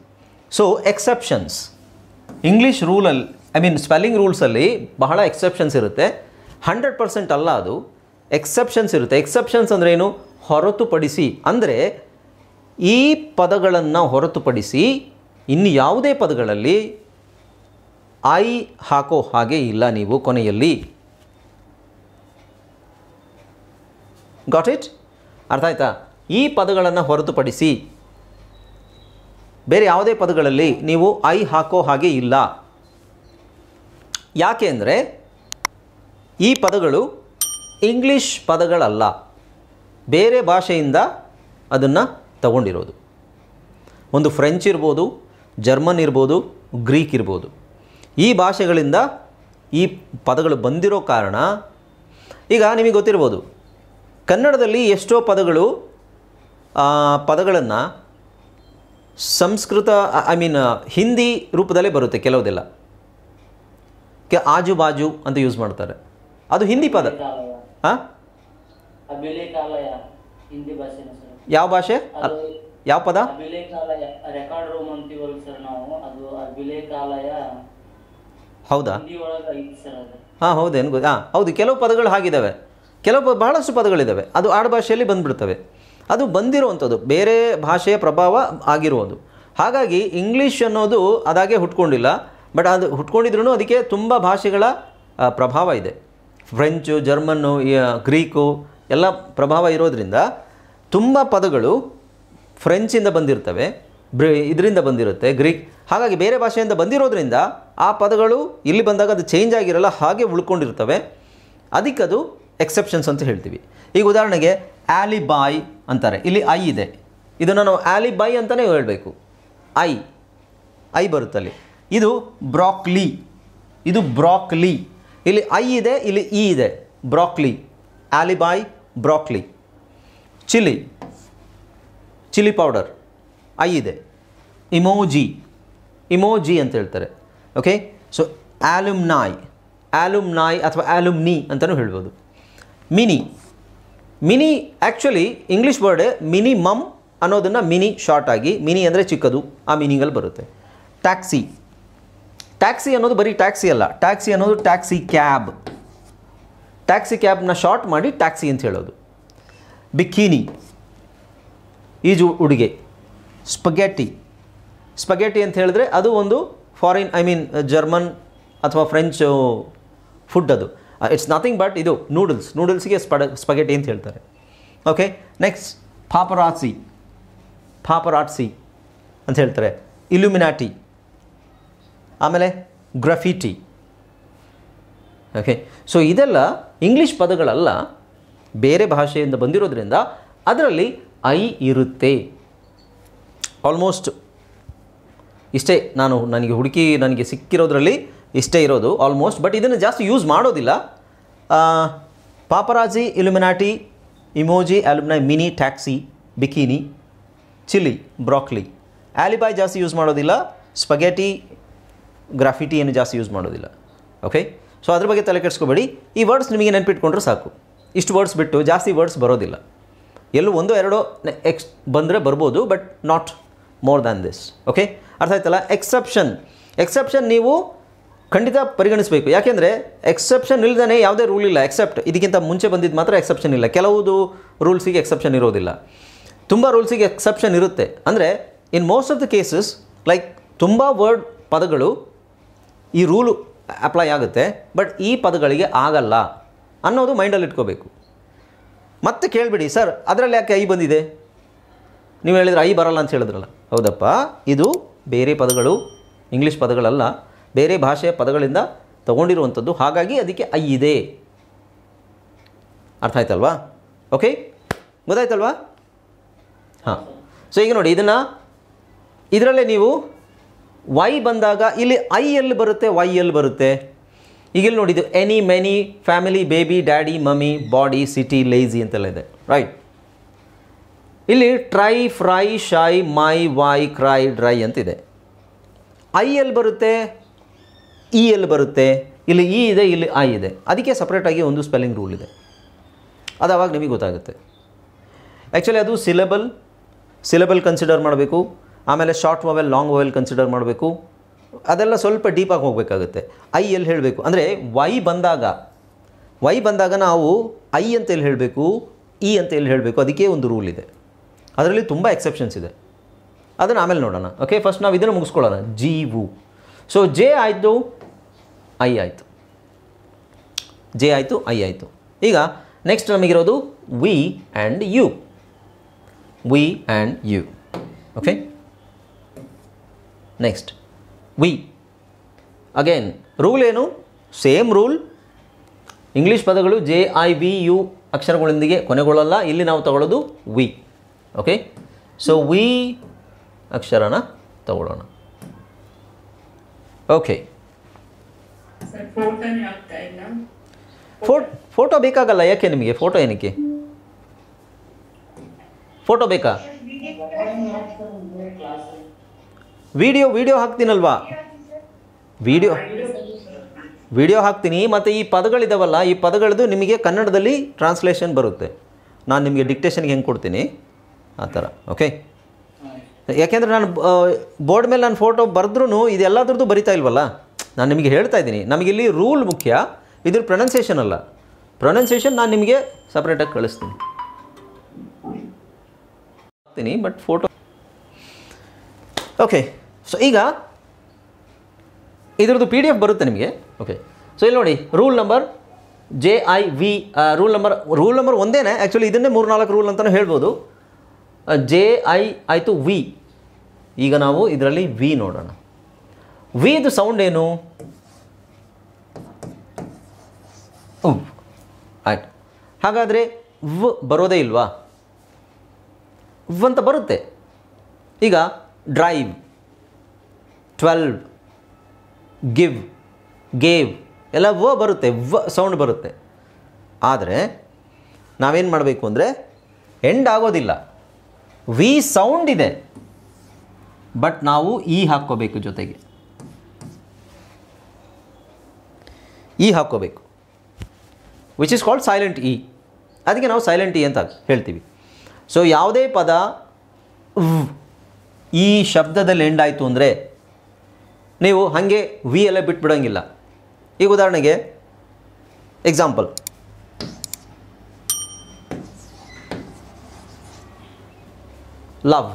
ಸೊ ಎಕ್ಸೆಪ್ಷನ್ಸ್ ಇಂಗ್ಲೀಷ್ ರೂಲಲ್ಲಿ, ಐ ಮೀನ್ ಸ್ಪೆಲ್ಲಿಂಗ್ ರೂಲ್ಸಲ್ಲಿ ಬಹಳ ಎಕ್ಸೆಪ್ಷನ್ಸ್ ಇರುತ್ತೆ. 100% ಅಲ್ಲ, ಅದು ಎಕ್ಸೆಪ್ಷನ್ಸ್ ಇರುತ್ತೆ. ಎಕ್ಸೆಪ್ಷನ್ಸ್ ಅಂದರೆ ಏನು? ಹೊರತುಪಡಿಸಿ. ಅಂದರೆ ಈ ಪದಗಳನ್ನು ಹೊರತುಪಡಿಸಿ ಇನ್ನು ಯಾವುದೇ ಪದಗಳಲ್ಲಿ ಐ ಹಾಕೋ ಹಾಗೆ ಇಲ್ಲ ನೀವು ಕೊನೆಯಲ್ಲಿ. Got it? ಅರ್ಥ ಆಯ್ತಾ? ಈ ಪದಗಳನ್ನು ಹೊರತುಪಡಿಸಿ ಬೇರೆ ಯಾವುದೇ ಪದಗಳಲ್ಲಿ ನೀವು ಐ ಹಾಕೋ ಹಾಗೆ ಇಲ್ಲ. ಯಾಕೆ ಅಂದರೆ ಈ ಪದಗಳು ಇಂಗ್ಲೀಷ್ ಪದಗಳಲ್ಲ, ಬೇರೆ ಭಾಷೆಯಿಂದ ಅದನ್ನು ತಗೊಂಡಿರೋದು. ಒಂದು ಫ್ರೆಂಚ್ ಇರ್ಬೋದು, ಜರ್ಮನ್ ಇರ್ಬೋದು, ಗ್ರೀಕ್ ಇರ್ಬೋದು. ಈ ಭಾಷೆಗಳಿಂದ ಈ ಪದಗಳು ಬಂದಿರೋ ಕಾರಣ ಈಗ ನಿಮಗೆ ಗೊತ್ತಿರ್ಬೋದು, ಕನ್ನಡದಲ್ಲಿ ಎಷ್ಟೋ ಪದಗಳನ್ನು ಸಂಸ್ಕೃತ, ಐ ಮೀನ್ ಹಿಂದಿ ರೂಪದಲ್ಲೇ ಬರುತ್ತೆ ಕೆಲವುದೆಲ್ಲ. ಆಜು ಬಾಜು ಅಂತ ಯೂಸ್ ಮಾಡ್ತಾರೆ, ಅದು ಹಿಂದಿ ಪದ. ಹಾಂ, ಯಾವ ಭಾಷೆ? ಯಾವ ಪದ? ಹೌದಾ? ಹಾಂ, ಹೌದೇನು? ಹೌದು, ಕೆಲವು ಪದಗಳು ಹಾಗಿದ್ದಾವೆ, ಕೆಲವು ಬಹಳಷ್ಟು ಪದಗಳಿದ್ದಾವೆ ಅದು ಆಡುಭಾಷೆಯಲ್ಲಿ ಬಂದುಬಿಡ್ತವೆ. ಅದು ಬಂದಿರುವಂಥದ್ದು ಬೇರೆ ಭಾಷೆಯ ಪ್ರಭಾವ ಆಗಿರುವುದು. ಹಾಗಾಗಿ ಇಂಗ್ಲೀಷ್ ಅನ್ನೋದು ಅದಾಗೆ ಹುಟ್ಕೊಂಡಿಲ್ಲ, ಬಟ್ ಅದು ಹುಟ್ಕೊಂಡಿದ್ರೂ ಅದಕ್ಕೆ ತುಂಬ ಭಾಷೆಗಳ ಪ್ರಭಾವ ಇದೆ. ಫ್ರೆಂಚು, ಜರ್ಮನ್ನು, ಗ್ರೀಕು ಎಲ್ಲ ಪ್ರಭಾವ ಇರೋದ್ರಿಂದ ತುಂಬ ಪದಗಳು ಫ್ರೆಂಚಿಂದ ಬಂದಿರ್ತವೆ, ಇದರಿಂದ ಬಂದಿರುತ್ತೆ, ಗ್ರೀಕ್, ಹಾಗಾಗಿ ಬೇರೆ ಭಾಷೆಯಿಂದ ಬಂದಿರೋದ್ರಿಂದ ಆ ಪದಗಳು ಇಲ್ಲಿ ಬಂದಾಗ ಅದು ಚೇಂಜ್ ಆಗಿರಲ್ಲ, ಹಾಗೆ ಉಳ್ಕೊಂಡಿರ್ತವೆ. ಅದಕ್ಕದು ಎಕ್ಸೆಪ್ಷನ್ಸ್ ಅಂತ ಹೇಳ್ತೀವಿ. ಈಗ ಉದಾಹರಣೆಗೆ ಆಲಿಬಾಯ್ ಅಂತಾರೆ, ಇಲ್ಲಿ ಐ ಇದೆ, ಇದನ್ನು ನಾವು ಆಲಿಬೈ ಅಂತಲೇ ಹೇಳಬೇಕು, ಐ ಬರುತ್ತಲ್ಲಿ. ಇದು ಬ್ರಾಕ್ಲಿ, ಇದು ಬ್ರಾಕ್ಲಿ, ಇಲ್ಲಿ ಐ ಇದೆ, ಇಲ್ಲಿ ಇ ಇದೆ, broccoli, alibi, broccoli. Chilli powder, I ಇದೆ. ಇಮೋಜಿ ಅಂತ ಹೇಳ್ತಾರೆ. ಓಕೆ, ಸೊ ಆಲುಮ್ನಾಯ್ ಅಥವಾ ಆಲುಮ್ನಿ ಅಂತಲೂ ಹೇಳ್ಬೋದು. Mini actually English word minimum ಅನ್ನೋದನ್ನು ಮಿನಿ ಶಾರ್ಟ್ ಆಗಿ, ಮಿನಿ ಅಂದರೆ ಚಿಕ್ಕದು, ಆ ಮೀನಿಂಗಲ್ಲಿ ಬರುತ್ತೆ. ಟ್ಯಾಕ್ಸಿ ಅನ್ನೋದು ಬರೀ ಟ್ಯಾಕ್ಸಿ ಅಲ್ಲ, ಟ್ಯಾಕ್ಸಿ ಅನ್ನೋದು ಟ್ಯಾಕ್ಸಿ ಕ್ಯಾಬ್ನ ಶಾರ್ಟ್ ಮಾಡಿ ಟ್ಯಾಕ್ಸಿ ಅಂತ ಹೇಳೋದು. ಬಿಕಿನಿ, ಈಜು ಉಡುಗೆ. ಸ್ಪಗೆಟಿ ಅಂತ ಹೇಳಿದ್ರೆ ಅದು ಒಂದು ಫಾರಿನ್, ಜರ್ಮನ್ ಅಥವಾ ಫ್ರೆಂಚ್ ಫುಡ್. ಅದು ಇಟ್ಸ್ ನಥಿಂಗ್ ಬಟ್ ಇದು ನೂಡಲ್ಸ್ಗೆ ಸ್ಪಗೆಟಿ ಅಂತ ಹೇಳ್ತಾರೆ. ಓಕೆ, ನೆಕ್ಸ್ಟ್ ಪಾಪರಾಟ್ಸಿ ಅಂತ ಹೇಳ್ತಾರೆ. ಇಲ್ಯುಮಿನಾಟಿ, ಆಮೇಲೆ ಗ್ರಫಿಟಿ. ಓಕೆ, ಸೊ ಇದೆಲ್ಲ ಇಂಗ್ಲೀಷ್ ಪದಗಳಲ್ಲ, ಬೇರೆ ಭಾಷೆಯಿಂದ ಬಂದಿರೋದ್ರಿಂದ ಅದರಲ್ಲಿ ಐ ಇರುತ್ತೆ. ಆಲ್ಮೋಸ್ಟ್ ಇಷ್ಟೇ, ನನಗೆ ಸಿಕ್ಕಿರೋದ್ರಲ್ಲಿ ಇಷ್ಟೇ ಇರೋದು ಆಲ್ಮೋಸ್ಟ್. ಬಟ್ ಇದನ್ನು ಜಾಸ್ತಿ ಯೂಸ್ ಮಾಡೋದಿಲ್ಲ. Paparazzi, illuminati, emoji, alumni, mini, taxi, bikini, chilli, broccoli. Alibi ಜಾಸ್ತಿ ಯೂಸ್ ಮಾಡೋದಿಲ್ಲ, ಸ್ಪಗೆಟಿ, ಗ್ರಾಫಿಟಿ ಏನು ಜಾಸ್ತಿ ಯೂಸ್ ಮಾಡೋದಿಲ್ಲ. ಓಕೆ, ಸೊ ಅದ್ರ ಬಗ್ಗೆ ತಲೆ ಕೆಡಿಸ್ಕೋಬೇಡಿ. ಈ ವರ್ಡ್ಸ್ ನಿಮಗೆ ನೆನಪಿಟ್ಕೊಂಡ್ರೆ ಸಾಕು. ಇಷ್ಟು ವರ್ಡ್ಸ್ ಬಿಟ್ಟು ಜಾಸ್ತಿ ವರ್ಡ್ಸ್ ಬರೋದಿಲ್ಲ. ಎಲ್ಲೂ ಒಂದೋ ಎರಡೋ ಬಂದರೆ ಬರ್ಬೋದು, but not more than this. Okay, ಅರ್ಥ ಆಯ್ತಲ್ಲ? ಎಕ್ಸೆಪ್ಷನ್ ನೀವು ಖಂಡಿತ ಪರಿಗಣಿಸಬೇಕು. ಯಾಕೆಂದರೆ ಎಕ್ಸೆಪ್ಷನ್ ಇಲ್ಲದೇ ಯಾವುದೇ ರೂಲ್ ಇಲ್ಲ. ಎಕ್ಸೆಪ್ಟ್ ಇದಕ್ಕಿಂತ ಮುಂಚೆ ಬಂದಿದ್ದು ಮಾತ್ರ ಎಕ್ಸೆಪ್ಷನ್ ಇಲ್ಲ. ಕೆಲವುದು ರೂಲ್ಸಿಗೆ ಎಕ್ಸೆಪ್ಷನ್ ಇರೋದಿಲ್ಲ, ತುಂಬ ರೂಲ್ಸಿಗೆ ಎಕ್ಸೆಪ್ಷನ್ ಇರುತ್ತೆ. ಅಂದರೆ in most of the cases like ತುಂಬ ಪದಗಳು ಈ ರೂಲು ಅಪ್ಲೈ ಆಗುತ್ತೆ, ಬಟ್ ಈ ಪದಗಳಿಗೆ ಆಗಲ್ಲ ಅನ್ನೋದು ಮೈಂಡಲ್ಲಿ ಇಟ್ಕೋಬೇಕು. ಮತ್ತೆ ಕೇಳಿಬಿಡಿ, ಸರ್ ಅದರಲ್ಲಿ ಯಾಕೆ ಐ ಬಂದಿದೆ? ನೀವು ಹೇಳಿದ್ರೆ ಐ ಬರಲ್ಲ ಅಂತ ಹೇಳಿದ್ರಲ್ಲ. ಹೌದಪ್ಪ, ಇದು ಬೇರೆ ಪದಗಳು, ಇಂಗ್ಲೀಷ್ ಪದಗಳಲ್ಲ, ಬೇರೆ ಭಾಷೆಯ ಪದಗಳಿಂದ ತಗೊಂಡಿರುವಂಥದ್ದು, ಹಾಗಾಗಿ ಅದಕ್ಕೆ ಐ ಇದೆ. ಅರ್ಥ ಆಯ್ತಲ್ವಾ? ಓಕೆ, ಗೊತ್ತಾಯ್ತಲ್ವಾ? ಹಾಂ, ಸೊ ಈಗ ನೋಡಿ, ಇದರಲ್ಲೇ ನೀವು ವೈ ಬಂದಾಗ ಇಲ್ಲಿ ಐ ಎಲ್ಲಿ ಬರುತ್ತೆ, ವೈ ಎಲ್ಲಿ ಬರುತ್ತೆ? ಈಗ ಇಲ್ಲಿ ನೋಡಿ, ಇದು any, many, family, baby, daddy, mummy, body, city, lazy ಅಂತೆಲ್ಲ ಇದೆ, ರೈಟ್? ಇಲ್ಲಿ try, fry, shy, my, why, CRY, dry ಅಂತಿದೆ. ಐ ಎಲ್ಲಿ ಬರುತ್ತೆ, ಇ ಎಲ್ಲಿ ಬರುತ್ತೆ? ಇಲ್ಲಿ ಇ ಇದೆ, ಇಲ್ಲಿ ಐ ಇದೆ. ಅದಕ್ಕೆ ಸಪ್ರೇಟಾಗಿ ಒಂದು ಸ್ಪೆಲ್ಲಿಂಗ್ ರೂಲ್ ಇದೆ. ಅದು ಆವಾಗ ನಿಮಗೆ ಗೊತ್ತಾಗುತ್ತೆ. ಆ್ಯಕ್ಚುಲಿ ಅದು ಸಿಲೆಬಲ್ ಕನ್ಸಿಡರ್ ಮಾಡಬೇಕು, ಆಮೇಲೆ short vowel, long vowel consider ಮಾಡಬೇಕು. ಅದೆಲ್ಲ ಸ್ವಲ್ಪ ಡೀಪಾಗಿ ಹೋಗಬೇಕಾಗುತ್ತೆ. ಐ ಎಲ್ಲಿ ಹೇಳಬೇಕು ಅಂದರೆ ವೈ ಬಂದಾಗ ನಾವು ಐ ಅಂತ ಎಲ್ಲಿ ಹೇಳಬೇಕು, ಇ ಅಂತ ಎಲ್ಲಿ ಹೇಳಬೇಕು, ಅದಕ್ಕೆ ಒಂದು ರೂಲ್ ಇದೆ. ಅದರಲ್ಲಿ ತುಂಬ ಎಕ್ಸೆಪ್ಷನ್ಸ್ ಇದೆ, ಅದನ್ನು ಆಮೇಲೆ ನೋಡೋಣ. ಓಕೆ, ಫಸ್ಟ್ ನಾವು ಇದನ್ನು ಮುಗಿಸ್ಕೊಳ್ಳೋಣ. ಜೀವು. ಸೊ ಜೆ ಆಯಿತು, ಐ ಆಯಿತು, ಜೆ ಆಯಿತು, ಐ ಆಯಿತು. ಈಗ ನೆಕ್ಸ್ಟ್ ನಮಗಿರೋದು V and U. Okay, next V. Again rule ಏನು? Same rule. ಇಂಗ್ಲೀಷ್ ಪದಗಳು JIVU ಅಕ್ಷರಗಳೊಂದಿಗೆ ಕೊನೆಗೊಳ್ಳಲ್ಲ. ಇಲ್ಲಿ ನಾವು ತಗೊಳ್ಳೋದು ವಿ. ಓಕೆ, ಸೊ ವಿ ಅಕ್ಷರನ ತಗೊಳ್ಳೋಣ. ಓಕೆ, ಫೋಟೋ ಬೇಕಾಗಲ್ಲ. ಯಾಕೆ ನಿಮಗೆ ಫೋಟೋ ಏನಕ್ಕೆ? ಫೋಟೋ ಬೇಕಾ? ವಿಡಿಯೋ ಹಾಕ್ತೀನಲ್ವಾ? ವಿಡಿಯೋ ಹಾಕ್ತೀನಿ. ಮತ್ತು ಈ ಪದಗಳಿದಾವಲ್ಲ, ಈ ಪದಗಳದ್ದು ನಿಮಗೆ ಕನ್ನಡದಲ್ಲಿ ಟ್ರಾನ್ಸ್ಲೇಷನ್ ಬರುತ್ತೆ. ನಾನು ನಿಮಗೆ ಡಿಕ್ಟೇಷನ್ಗೆ ಹೆಂಗೆ ಕೊಡ್ತೀನಿ ಆ ಥರ. ಓಕೆ, ಯಾಕೆಂದರೆ ನಾನು ಬೋರ್ಡ್ ಮೇಲೆ ನಾನು ಫೋಟೋ ಬರೆದ್ರೂ ಇದೆಲ್ಲದ್ರದ್ದು ಬರಿತಾ ಇಲ್ವಲ್ಲ. ನಾನು ನಿಮಗೆ ಹೇಳ್ತಾ ಇದ್ದೀನಿ, ನಮಗಿಲ್ಲಿ ರೂಲ್ ಮುಖ್ಯ, ಇದ್ರ ಪ್ರೊನೌನ್ಸಿಯೇಷನ್ ಅಲ್ಲ. ಪ್ರೊನೌನ್ಸಿಯೇಷನ್ ನಾನು ನಿಮಗೆ ಸಪ್ರೇಟಾಗಿ ಕಳಿಸ್ತೀನಿ, ಬಟ್ ಫೋಟೋ. ಓಕೆ, ಸೊ ಈಗ ಇದ್ರದ್ದು PDF ಬರುತ್ತೆ ನಿಮಗೆ. ಓಕೆ, ಸೊ ಇಲ್ಲಿ ನೋಡಿ, rule number JIV. Rule number ಒಂದೇ. ಆ್ಯಕ್ಚುಲಿ ಇದನ್ನೇ 3-4 ರೂಲ್ ಅಂತಲೂ ಹೇಳ್ಬೋದು. ಜೆ ಐ ಆಯಿತು ವಿ. ಈಗ ನಾವು ಇದರಲ್ಲಿ ವಿ ನೋಡೋಣ. ವಿದು ಸೌಂಡ್ ಏನು? ಉವ್. ಆಯ್ತು. ಹಾಗಾದರೆ ವ್ ಬರೋದೇ ಇಲ್ವಾ? ವ್ ಅಂತ ಬರುತ್ತೆ. ಈಗ ಡ್ರೈವ್, 12, ಗಿವ್, ಗೇವ್ ಎಲ್ಲ ವ ಬರುತ್ತೆ, ವ ಸೌಂಡ್ ಬರುತ್ತೆ. ಆದರೆ ನಾವೇನು ಮಾಡಬೇಕು ಅಂದರೆ ಎಂಡ್ ಆಗೋದಿಲ್ಲ. ವಿ ಸೌಂಡ್ ಇದೆ, ಬಟ್ ನಾವು ಇ ಹಾಕ್ಕೋಬೇಕು, ಜೊತೆಗೆ ಇ ಹಾಕ್ಕೋಬೇಕು, which is called silent E. ಅದಕ್ಕೆ ನಾವು ಸೈಲೆಂಟ್ ಇ ಅಂತ ಹೇಳ್ತೀವಿ. ಸೊ ಯಾವುದೇ ಪದ ಈ ಶಬ್ದದಲ್ಲಿ ಎಂಡ್ ಆಯಿತು ಅಂದರೆ ನೀವು ಹಾಗೆ ವಿ ಎಲ್ಲ ಬಿಟ್ಬಿಡೋಂಗಿಲ್ಲ. ಈಗ ಉದಾಹರಣೆಗೆ ಎಕ್ಸಾಂಪಲ್, ಲವ್,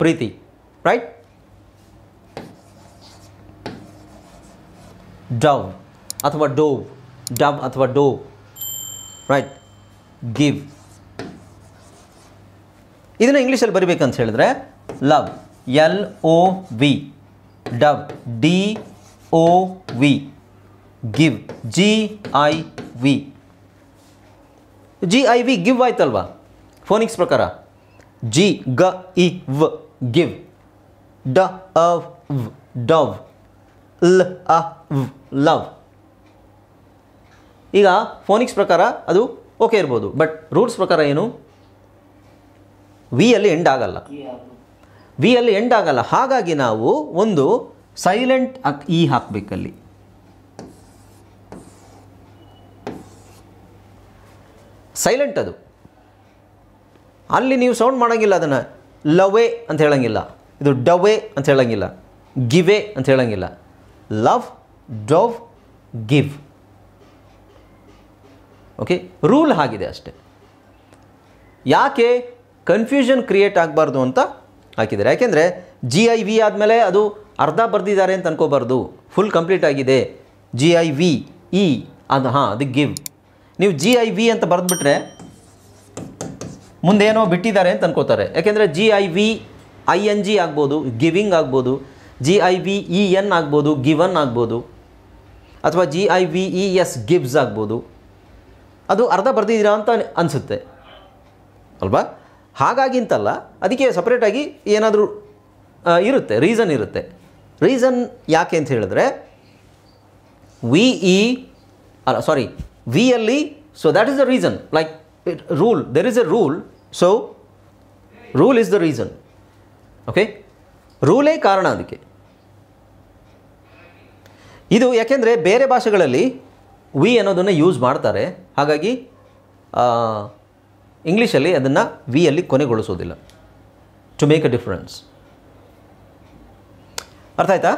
ಪ್ರೀತಿ, ರೈಟ್? ಡವ್ ಅಥವಾ ಡೋವ್, ಡವ್ ಅಥವಾ ಡೋವ್, ರೈಟ್? ಗಿವ್. ಇದನ್ನು ಇಂಗ್ಲೀಷಲ್ಲಿ ಬರಿಬೇಕಂತ ಹೇಳಿದ್ರೆ ಲವ್, LOV, ಡವ್, DOV, give, GIV. GIV give ಆಯ್ತಲ್ವಾ ಫೋನಿಕ್ಸ್ ಪ್ರಕಾರ? G, G, I, V, give. ಡ, ವ್, ಡವ್. ಲ್, V, ಲವ್. ಈಗ ಫೋನಿಕ್ಸ್ ಪ್ರಕಾರ ಅದು ಓಕೆ ಇರ್ಬೋದು, ಬಟ್ ರೂಲ್ಸ್ ಪ್ರಕಾರ ಏನು? ವಿ ಅಲ್ಲಿ ಎಂಡ್ ಆಗಲ್ಲ, ವಿ ಅಲ್ಲಿ ಎಂಡ್ ಆಗಲ್ಲ. ಹಾಗಾಗಿ ನಾವು ಒಂದು ಸೈಲೆಂಟ್ ಇ ಹಾಕಬೇಕಲ್ಲಿ. ಸೈಲೆಂಟ್ ಅದು, ಅಲ್ಲಿ ನೀವು ಸೌಂಡ್ ಮಾಡೋಂಗಿಲ್ಲ. ಅದನ್ನು ಲವೇ ಅಂತ ಹೇಳೋಂಗಿಲ್ಲ, ಇದು ಡವೇ ಅಂತ ಹೇಳೋಂಗಿಲ್ಲ, ಗಿವೇ ಅಂತ ಹೇಳೋಂಗಿಲ್ಲ. ಲವ್, ಡವ್, ಗಿವ್. ಓಕೆ, ರೂಲ್ ಆಗಿದೆ ಅಷ್ಟೆ. ಯಾಕೆ ಕನ್ಫ್ಯೂಷನ್ ಕ್ರಿಯೇಟ್ ಆಗಬಾರ್ದು ಅಂತ ಹಾಕಿದ್ದಾರೆ. ಯಾಕೆಂದರೆ GIV ಆದಮೇಲೆ ಅದು ಅರ್ಧ ಬರೆದಿದ್ದಾರೆ ಅಂತ ಅನ್ಕೋಬಾರ್ದು, ಫುಲ್ ಕಂಪ್ಲೀಟ್ ಆಗಿದೆ. GIV, ಇ ಅದು ಅದು ಗಿವ್. ನೀವು GIV ಅಂತ ಬರೆದ್ಬಿಟ್ರೆ ಮುಂದೇನೋ ಬಿಟ್ಟಿದ್ದಾರೆ ಅಂತ ಅನ್ಕೋತಾರೆ. ಯಾಕೆಂದರೆ GIV ING ಆಗ್ಬೋದು, ಗಿವಿಂಗ್ ಆಗ್ಬೋದು, GIV EN ಆಗ್ಬೋದು, ಗಿವನ್ ಆಗ್ಬೋದು, ಅಥವಾ GIVES ಗಿವ್ಸ್ ಆಗ್ಬೋದು. ಅದು ಅರ್ಧ ಬರೆದಿದ್ದೀರಾ ಅಂತ ಅನಿಸುತ್ತೆ ಅಲ್ವಾ? ಹಾಗಾಗಿಂತಲ್ಲ, ಅದಕ್ಕೆ ಸಪ್ರೇಟಾಗಿ ಏನಾದರೂ ಇರುತ್ತೆ, ರೀಸನ್ ಇರುತ್ತೆ. ರೀಸನ್ ಯಾಕೆ ಅಂತ ಹೇಳಿದ್ರೆ ವಿ ಅಲ್ಲಿ, so that is the reason. Like rule, there is a rule, so rule is the reason. Okay, ರೂಲೇ ಕಾರಣ ಅದಕ್ಕೆ. ಇದು ಯಾಕೆಂದರೆ ಬೇರೆ ಭಾಷೆಗಳಲ್ಲಿ ವಿ ಅನ್ನೋದನ್ನು ಯೂಸ್ ಮಾಡ್ತಾರೆ, ಹಾಗಾಗಿ ಇಂಗ್ಲೀಷಲ್ಲಿ ಅದನ್ನು ವಿ ಅಲ್ಲಿ ಕೊನೆಗೊಳಿಸೋದಿಲ್ಲ, ಟು ಮೇಕ್ ಅ ಡಿಫರೆನ್ಸ್. ಅರ್ಥ ಆಯ್ತಾ?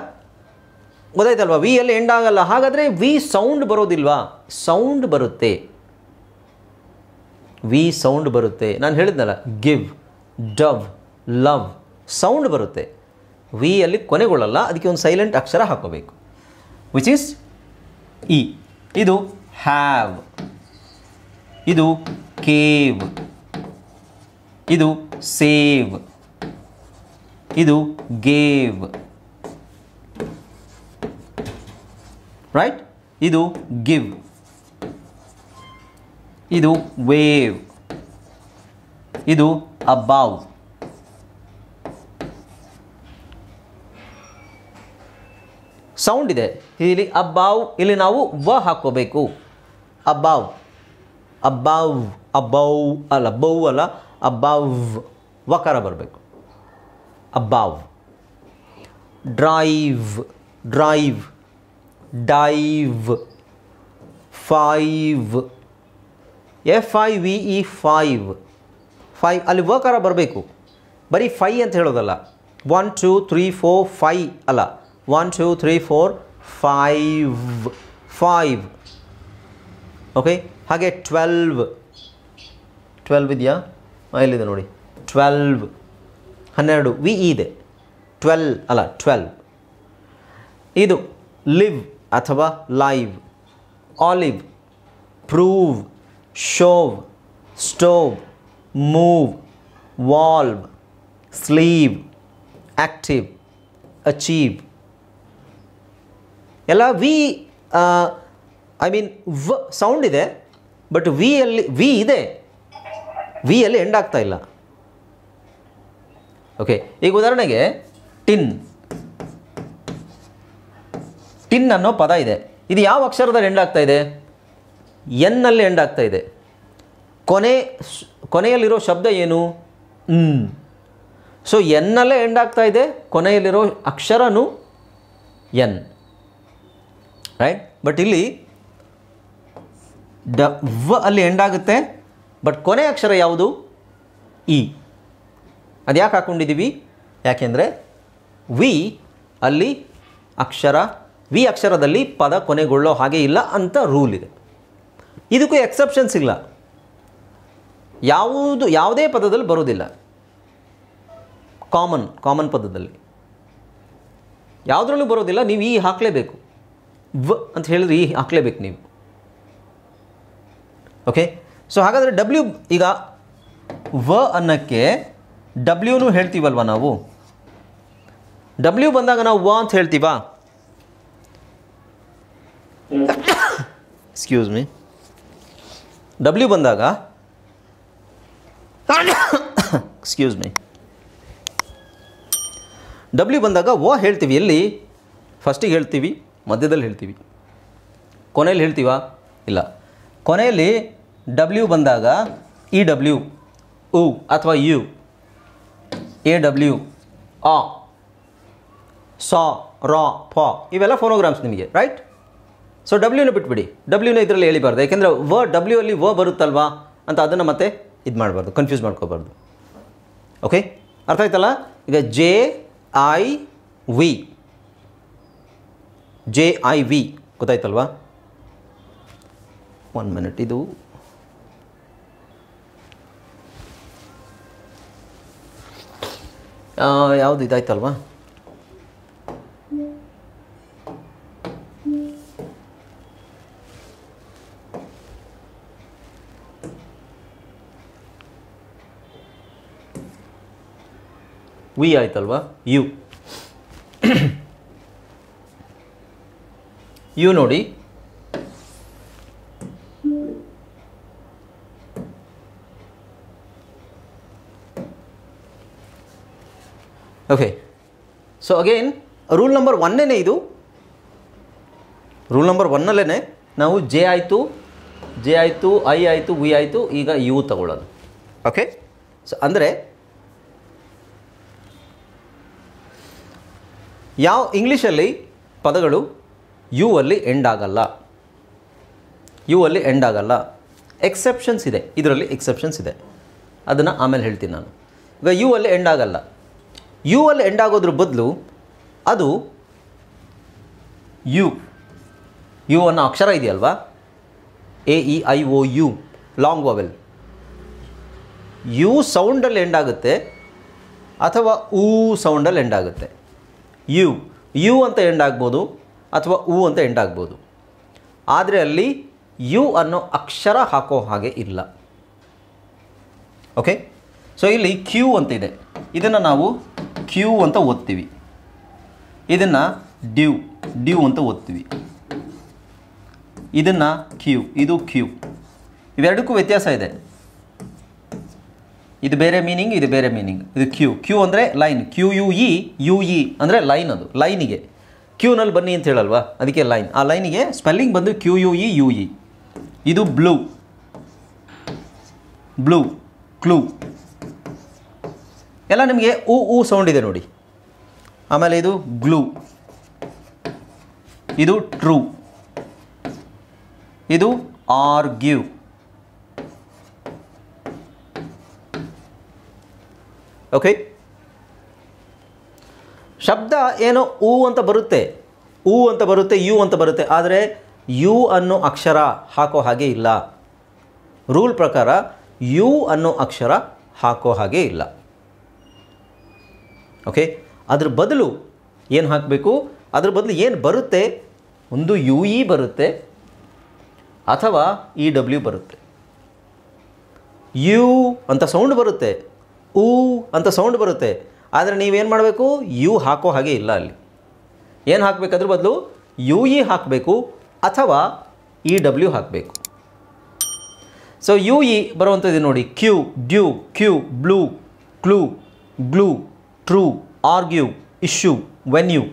ಗೊತ್ತಾಯ್ತಲ್ವಾ? ವಿ ಅಲ್ಲಿ ಎಂಡ್ ಆಗಲ್ಲ. ಹಾಗಾದರೆ ವಿ ಸೌಂಡ್ ಬರೋದಿಲ್ವಾ? ಸೌಂಡ್ ಬರುತ್ತೆ, ವಿ ಸೌಂಡ್ ಬರುತ್ತೆ. ನಾನು ಹೇಳಿದ್ನಲ್ಲ, ಗಿವ್, ಡವ್, ಲವ್ ಸೌಂಡ್ ಬರುತ್ತೆ, ವಿ ಅಲ್ಲಿ ಕೊನೆಗೊಳ್ಳಲ್ಲ. ಅದಕ್ಕೆ ಒಂದು ಸೈಲೆಂಟ್ ಅಕ್ಷರ ಹಾಕೋಬೇಕು, ವಿಚ್ ಈಸ್ ಇ. ಇದು ಹ್ಯಾವ್, ಇದು ಕೇವ್, ಇದು ಸೇವ್, ಇದು ಗೇವ್, ರೈಟ್? ಇದು ಗಿವ್, ಇದು ವೇವ್, ಇದು ಅಬೌವ್. ಸೌಂಡ್ ಇದೆ ಇಲ್ಲಿ ಅಬೌವ್, ಇಲ್ಲಿ ನಾವು ವ ಹಾಕೋಬೇಕು. ಅಬೌವ್, ಅಬೌವ್, ಅಬೌವ್ ಅಲ್ಲ, ಬೌ ಅಲ್ಲ, ಅಬೌವ್ ವಕಾರ ಬರಬೇಕು. Above. Drive, drive, dive, five, FIVE, five. ಅಲ್ಲಿ ವಕಾರ ಬರಬೇಕು, ಬರೀ 5 ಅಂತ ಹೇಳೋದಲ್ಲ. 1 2 3 4 5 ಅಲ್ಲ, 1 2 3 4 5, 5. ಓಕೆ, ಹಾಗೆ 12 ಇದೆಯಾ? ಎಲ್ಲಿದೆ ನೋಡಿ, 12, 12 ವಿ ಇದೆ, 12 ಅಲ್ಲ 12. ಇದು ಲಿವ್ ಅಥವಾ live, olive, prove, shove, stove, move, valve, sleeve, active, achieve ಎಲ್ಲ ವಿ ಐ ಮೀನ್ ವ ಸೌಂಡ್ ಇದೆ, ಬಟ್ ವಿ ಇದೆ, ವಿಯಲ್ಲಿ ಎಂಡ್ ಆಗ್ತಾ ಇಲ್ಲ. ಓಕೆ, ಈಗ ಉದಾಹರಣೆಗೆ ಟಿನ್ ಅನ್ನೋ ಪದ ಇದೆ. ಇದು ಯಾವ ಅಕ್ಷರದಲ್ಲಿ ಎಂಡ್ ಆಗ್ತಾ ಇದೆ? ಎನ್ನಲ್ಲಿ ಎಂಡ್ ಆಗ್ತಾ ಇದೆ. ಕೊನೆಯಲ್ಲಿರೋ ಶಬ್ದ ಏನು? ಸೊ ಎನ್ನಲ್ಲೇ ಎಂಡ್ ಆಗ್ತಾ ಇದೆ, ಕೊನೆಯಲ್ಲಿರೋ ಅಕ್ಷರನೂ ಎನ್, ರೈಟ್. ಬಟ್ ಇಲ್ಲಿ ವ ಅಲ್ಲಿ ಎಂಡ್ ಆಗುತ್ತೆ, ಬಟ್ ಕೊನೆ ಅಕ್ಷರ ಯಾವುದು? ಇ. ಅದು ಯಾಕೆ ಹಾಕ್ಕೊಂಡಿದ್ದೀವಿ? ಯಾಕೆಂದರೆ ವಿ ಅಲ್ಲಿ ವಿ ಅಕ್ಷರದಲ್ಲಿ ಪದ ಕೊನೆಗೊಳ್ಳೋ ಹಾಗೆ ಇಲ್ಲ ಅಂತ ರೂಲ್ ಇದೆ. ಇದಕ್ಕೂ ಎಕ್ಸೆಪ್ಷನ್ಸ್ ಇಲ್ಲ. ಯಾವುದೇ ಪದದಲ್ಲಿ ಬರೋದಿಲ್ಲ. ಕಾಮನ್ ಪದದಲ್ಲಿ ಯಾವುದರಲ್ಲೂ ಬರೋದಿಲ್ಲ. ನೀವು ಈ ಹಾಕಲೇಬೇಕು. ವ ಅಂತ ಹೇಳಿದ್ರೆ ಈ ಹಾಕಲೇಬೇಕು ನೀವು. ಓಕೆ, ಸೊ ಹಾಗಾದರೆ ಡಬ್ಲ್ಯೂ, ಈಗ ವ ಅನ್ನಕ್ಕೆ ಡಬ್ಲ್ಯೂನು ಹೇಳ್ತೀವಲ್ವ ನಾವು. ಡಬ್ಲ್ಯೂ ಬಂದಾಗ ನಾವು ವ ಅಂತ ಹೇಳ್ತೀವಾ? Excuse me. ಡಬ್ಲ್ಯೂ ಬಂದಾಗ ಡಬ್ಲ್ಯೂ ಬಂದಾಗ ವ ಹೇಳ್ತೀವಿ. ಎಲ್ಲಿ? ಫಸ್ಟಿಗೆ ಹೇಳ್ತೀವಿ, ಮಧ್ಯದಲ್ಲಿ ಹೇಳ್ತೀವಿ, ಕೊನೆಯಲ್ಲಿ ಹೇಳ್ತೀವಾ? ಇಲ್ಲ. ಕೊನೆಯಲ್ಲಿ ಡಬ್ಲ್ಯೂ ಬಂದಾಗ ಇ ಡಬ್ಲ್ಯೂ, ಉ ಅಥವಾ ಯು, ಎ ಡಬ್ಲ್ಯೂ, ಆ, ಸಾ, ರಾ, ಫ ಇವೆಲ್ಲ ಫೋನೋಗ್ರಾಮ್ಸ್ ನಿಮಗೆ, ರೈಟ್. ಸೊ ಡಬ್ಲ್ಯೂನ ಬಿಟ್ಬಿಡಿ. ಡಬ್ಲ್ಯೂನ ಇದರಲ್ಲಿ ಹೇಳಿಬಾರ್ದು, ಯಾಕೆಂದರೆ ಡಬ್ಲ್ಯೂ ಅಲ್ಲಿ ವ ಬರುತ್ತಲ್ವಾ ಅಂತ ಅದನ್ನು ಮತ್ತೆ ಇದು ಮಾಡಬಾರ್ದು, ಕನ್ಫ್ಯೂಸ್ ಮಾಡ್ಕೋಬಾರ್ದು. ಓಕೆ, ಅರ್ಥ ಆಯ್ತಲ್ಲ? ಈಗ JIV ಗೊತ್ತಾಯ್ತಲ್ವಾ? 1 ಮಿನಿಟ್. ಇದು ಯಾವುದು ಇದಾಯ್ತಲ್ವಾ? ವಿ ಆಯ್ತಲ್ವಾ? ಯು ನೋಡಿ, okay. So again rule number 1 ಇದು. ರೂಲ್ ನಂಬರ್ 1 ನಾವು ಜೆ ಆಯಿತು, ಐ ಆಯಿತು, ವಿ ಆಯಿತು, ಈಗ ಯು ತಗೊಳ್ಳೋದು. ಓಕೆ, ಸೊ ಅಂದರೆ ಯಾವ ಇಂಗ್ಲೀಷಲ್ಲಿ ಪದಗಳು ಯು ಅಲ್ಲಿ ಎಂಡ್ ಆಗಲ್ಲ. ಎಕ್ಸೆಪ್ಷನ್ಸ್ ಇದೆ, ಇದರಲ್ಲಿ ಎಕ್ಸೆಪ್ಷನ್ಸ್ ಇದೆ, ಅದನ್ನು ಆಮೇಲೆ ಹೇಳ್ತೀನಿ ನಾನು. ಈಗ ಯು ಅಲ್ಲಿ ಎಂಡ್ ಆಗಲ್ಲ. ಯು ಅಲ್ಲಿ ಎಂಡ್ ಆಗೋದ್ರ ಬದಲು ಅದು ಯು ಅನ್ನೋ ಅಕ್ಷರ ಇದೆಯಲ್ವಾ, AEIOU ಲಾಂಗ್ ವಾವೆಲ್, ಯು ಸೌಂಡಲ್ಲಿ ಎಂಡ್ ಆಗುತ್ತೆ ಅಥವಾ ಊ ಸೌಂಡಲ್ಲಿ ಎಂಡ್ ಆಗುತ್ತೆ. ಯು ಅಂತ ಎಂಡ್ ಆಗ್ಬೋದು ಅಥವಾ ಊ ಅಂತ ಎಂಡ್ ಆಗ್ಬೋದು. ಆದರೆ ಅಲ್ಲಿ ಯು ಅನ್ನೋ ಅಕ್ಷರ ಹಾಕೋ ಹಾಗೆ ಇಲ್ಲ. ಓಕೆ, ಸೊ ಇಲ್ಲಿ ಕ್ಯೂ ಅಂತ ಇದೆ, ಇದನ್ನು ನಾವು ಕ್ಯೂ ಅಂತ ಓದ್ತೀವಿ, ಇದನ್ನು ಡ್ಯೂ ಅಂತ ಓದ್ತೀವಿ, ಇದನ್ನು ಇದು ಕ್ಯೂ. ಇವೆರಡಕ್ಕೂ ವ್ಯತ್ಯಾಸ ಇದೆ. ಇದು ಬೇರೆ ಮೀನಿಂಗ್, ಇದು ಬೇರೆ ಮೀನಿಂಗ್. ಇದು ಕ್ಯೂ ಅಂದರೆ ಲೈನ್, QUE ಅಂದರೆ ಲೈನ್. ಅದು ಲೈನಿಗೆ ಕ್ಯೂನಲ್ಲಿ ಬನ್ನಿ ಅಂತ ಹೇಳಲ್ವಾ, ಅದಕ್ಕೆ ಲೈನ್. ಆ ಲೈನಿಗೆ ಸ್ಪೆಲ್ಲಿಂಗ್ ಬಂದು QUE. ಇದು ಬ್ಲೂ, ಕ್ಲೂ ಎಲ್ಲ ನಿಮಗೆ ಊ ಸೌಂಡ್ ಇದೆ ನೋಡಿ. ಆಮೇಲೆ ಇದು ಗ್ಲೂ, ಇದು ಟ್ರೂ, ಇದು ಆರ್ಗ್ಯೂ. ಓಕೆ, ಶಬ್ದ ಏನೋ ಊ ಅಂತ ಬರುತ್ತೆ, ಯು ಅಂತ ಬರುತ್ತೆ, ಆದರೆ ಯು ಅನ್ನೋ ಅಕ್ಷರ ಹಾಕೋ ಹಾಗೆ ಇಲ್ಲ. ರೂಲ್ ಪ್ರಕಾರ ಯು ಅನ್ನೋ ಅಕ್ಷರ ಹಾಕೋ ಹಾಗೆ ಇಲ್ಲ. ಓಕೆ, ಅದ್ರ ಬದಲು ಏನು ಹಾಕಬೇಕು? ಅದ್ರ ಬದಲು ಏನು ಬರುತ್ತೆ? ಒಂದು UE ಬರುತ್ತೆ ಅಥವಾ EW ಬರುತ್ತೆ. ಯು ಅಂತ ಸೌಂಡ್ ಬರುತ್ತೆ, ಊ ಅಂತ ಸೌಂಡ್ ಬರುತ್ತೆ. ಆದರೆ ನೀವೇನು ಮಾಡಬೇಕು, ಯು ಹಾಕೋ ಹಾಗೆ ಇಲ್ಲ. ಅಲ್ಲಿ ಏನು ಹಾಕಬೇಕಾದ್ರ ಬದಲು ಯು ಇ ಹಾಕಬೇಕು ಅಥವಾ ಇ ಡಬ್ಲ್ಯೂ ಹಾಕಬೇಕು. ಸೊ ಯು ಇ ಬರುವಂಥದ್ದು ನೋಡಿ, cue, dew, queue, blue, clue, glue, true, argue, issue, venue,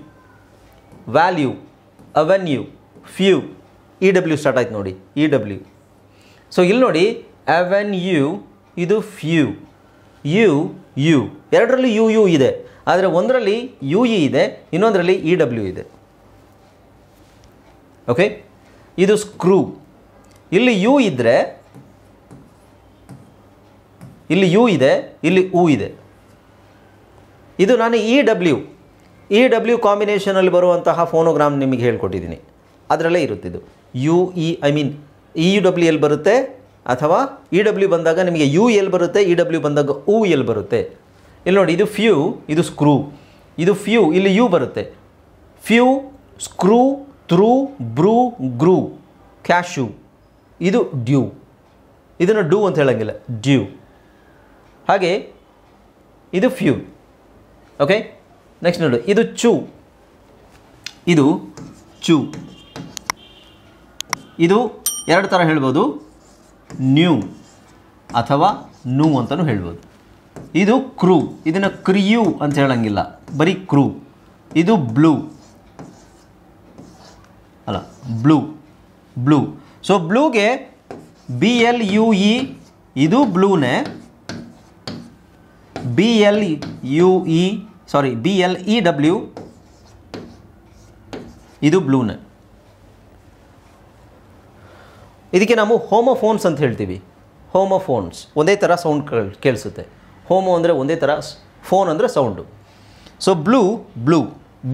value, avenue, few, E W start ಆಯ್ತು ನೋಡಿ, ಇ ಡಬ್ಲ್ಯೂ. ಸೊ ಇಲ್ಲಿ ನೋಡಿ, ಅವೆನ್ಯೂ ಇದು ಫ್ಯೂ, ಯು ಯು, ಎರಡರಲ್ಲಿ ಯು ಯು ಇದೆ. ಆದರೆ ಒಂದರಲ್ಲಿ ಯು ಇ ಇದೆ, ಇನ್ನೊಂದರಲ್ಲಿ ಇ ಡಬ್ಲ್ಯೂ ಇದೆ. ಓಕೆ, ಇದು ಸ್ಕ್ರೂ. ಇಲ್ಲಿ ಯು ಇದ್ದರೆ ಇಲ್ಲಿ ಯು ಇದೆ, ಇಲ್ಲಿ ಊ ಇದೆ. ಇದು ನಾನು ಇ ಡಬ್ಲ್ಯೂ ಕಾಂಬಿನೇಷನಲ್ಲಿ ಬರುವಂತಹ ಫೋನೋಗ್ರಾಮ್ ನಿಮಗೆ ಹೇಳ್ಕೊಟ್ಟಿದ್ದೀನಿ. ಅದರಲ್ಲೇ ಇರುತ್ತಿದ್ದು U E, I mean E U W ಎಲ್ಲಿ ಬರುತ್ತೆ, ಅಥವಾ ಇ ಡಬ್ಲ್ಯೂ ಬಂದಾಗ ನಿಮಗೆ ಯು ಎಲ್ಲಿ ಬರುತ್ತೆ, ಇ ಡಬ್ಲ್ಯೂ ಬಂದಾಗ ಊ ಎಲ್ಲಿ ಬರುತ್ತೆ. ಇಲ್ಲಿ ನೋಡಿ, ಇದು ಫ್ಯೂ, ಇದು ಸ್ಕ್ರೂ. ಇದು ಫ್ಯೂ, ಇಲ್ಲಿ ಯು ಬರುತ್ತೆ. ಫ್ಯೂ, ಸ್ಕ್ರೂ, ಥ್ರೂ, ಬ್ರೂ, ಗ್ರೂ, ಕ್ಯಾಶ್ಯೂ. ಇದು ಡ್ಯೂ. ಇದನ್ನು ಡೂ ಅಂತ ಹೇಳಂಗಿಲ್ಲ, ಡ್ಯೂ. ಹಾಗೆ ಇದು ಫ್ಯೂ. ಓಕೆ, ನೆಕ್ಸ್ಟ್ ನೋಡಿ, ಇದು ಚೂ, ಇದು ಚೂ. ಇದು ಎರಡು ಥರ ಹೇಳ್ಬೋದು, ನ್ಯೂ ಅಥವಾ ನೂ ಅಂತಲೂ ಹೇಳ್ಬೋದು. ಇದು ಕ್ರೂ, ಇದನ್ನು ಕ್ರಿಯೂ ಅಂತ ಹೇಳಂಗಿಲ್ಲ, ಬರೀ ಕ್ರೂ. ಇದು ಬ್ಲೂ ಅಲ್ಲ, ಬ್ಲೂ, ಬ್ಲೂ. ಸೊ ಬ್ಲೂಗೆ ಬಿ ಎಲ್ ಯು ಇ, ಇದು ಬ್ಲೂನೇ. ಬಿ ಎಲ್ ಇ ಡಬ್ಲ್ಯೂ, ಇದು ಬ್ಲೂನೇ. ಇದಕ್ಕೆ ನಾವು ಹೋಮೋಫೋನ್ಸ್ ಅಂತ ಹೇಳ್ತೀವಿ. ಹೋಮೋಫೋನ್ಸ್ ಒಂದೇ ಥರ ಸೌಂಡ್ ಕೇಳಿಸುತ್ತೆ. ಹೋಮೋ ಅಂದರೆ ಒಂದೇ ಥರ, ಫೋನ್ ಅಂದರೆ ಸೌಂಡು. ಸೊ ಬ್ಲೂ,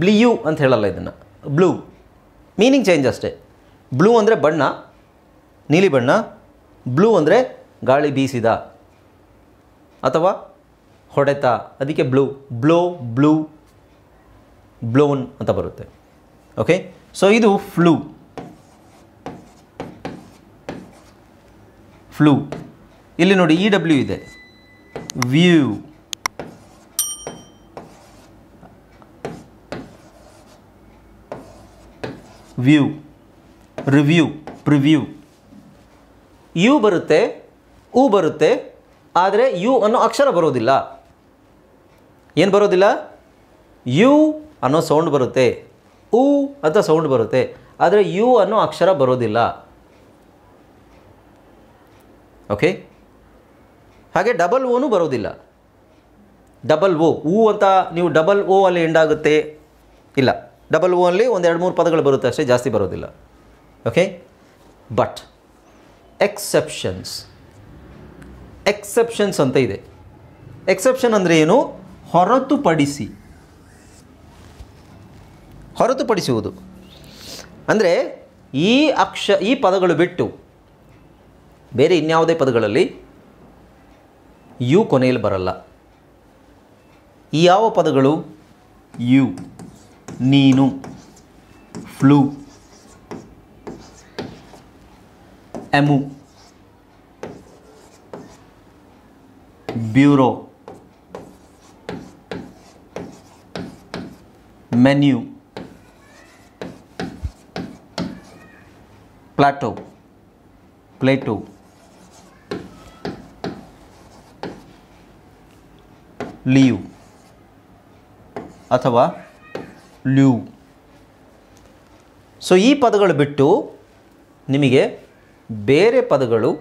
ಬ್ಲಿಯು ಅಂತ ಹೇಳಲ್ಲ ಇದನ್ನು, ಬ್ಲೂ. ಮೀನಿಂಗ್ ಚೇಂಜ್ ಅಷ್ಟೇ. ಬ್ಲೂ ಅಂದರೆ ಬಣ್ಣ, ನೀಲಿ ಬಣ್ಣ. ಬ್ಲೂ ಅಂದರೆ ಗಾಳಿ ಬೀಸಿದ ಅಥವಾ ಹೊಡೆತ, ಅದಕ್ಕೆ ಬ್ಲೂ, ಬ್ಲೋನ್ ಅಂತ ಬರುತ್ತೆ. ಓಕೆ, ಸೊ ಇದು ಫ್ಲೂ. ಇಲ್ಲಿ ನೋಡಿ, ಇ ಡಬ್ಲ್ಯೂ ಇದೆ. View, review, preview. ಯು ಬರುತ್ತೆ, ಊ ಬರುತ್ತೆ, ಆದರೆ ಯು ಅನ್ನೋ ಅಕ್ಷರ ಬರೋದಿಲ್ಲ. ಏನು ಬರೋದಿಲ್ಲ? ಯು ಅನ್ನೋ ಸೌಂಡ್ ಬರುತ್ತೆ, ಊ ಅಂತ ಸೌಂಡ್ ಬರುತ್ತೆ, ಆದರೆ ಯು ಅನ್ನೋ ಅಕ್ಷರ ಬರೋದಿಲ್ಲ. ಓಕೆ, ಹಾಗೆ ಡಬಲ್ ಓನು ಬರೋದಿಲ್ಲ. ಡಬಲ್ ಊ ಅಂತ ನೀವು ಡಬಲ್ ಓ ಅಲ್ಲಿ ಎಂಡ್ ಆಗುತ್ತೆ, ಇಲ್ಲ. ಡಬಲ್ ಓ ಅಲ್ಲಿ ಒಂದು 2-3 ಪದಗಳು ಬರುತ್ತೆ ಅಷ್ಟೇ, ಜಾಸ್ತಿ ಬರೋದಿಲ್ಲ. ಓಕೆ, ಬಟ್ ಎಕ್ಸೆಪ್ಷನ್ಸ್ ಅಂತ ಇದೆ. ಎಕ್ಸೆಪ್ಷನ್ ಅಂದರೆ ಏನು? ಹೊರತುಪಡಿಸುವುದು. ಅಂದರೆ ಈ ಪದಗಳು ಬಿಟ್ಟು ಬೇರೆ ಇನ್ಯಾವುದೇ ಪದಗಳಲ್ಲಿ ಯು ಕೊನೆಯಲ್ಲಿ ಬರಲ್ಲ. ಈ ಯಾವ ಪದಗಳು? ಯು, ನೀನು, flu, emu, bureau, menu, Plato, leave ಅಥವಾ ಲ್ಯೂ. ಸೊ ಈ ಪದಗಳು ಬಿಟ್ಟು ನಿಮಗೆ ಬೇರೆ ಪದಗಳು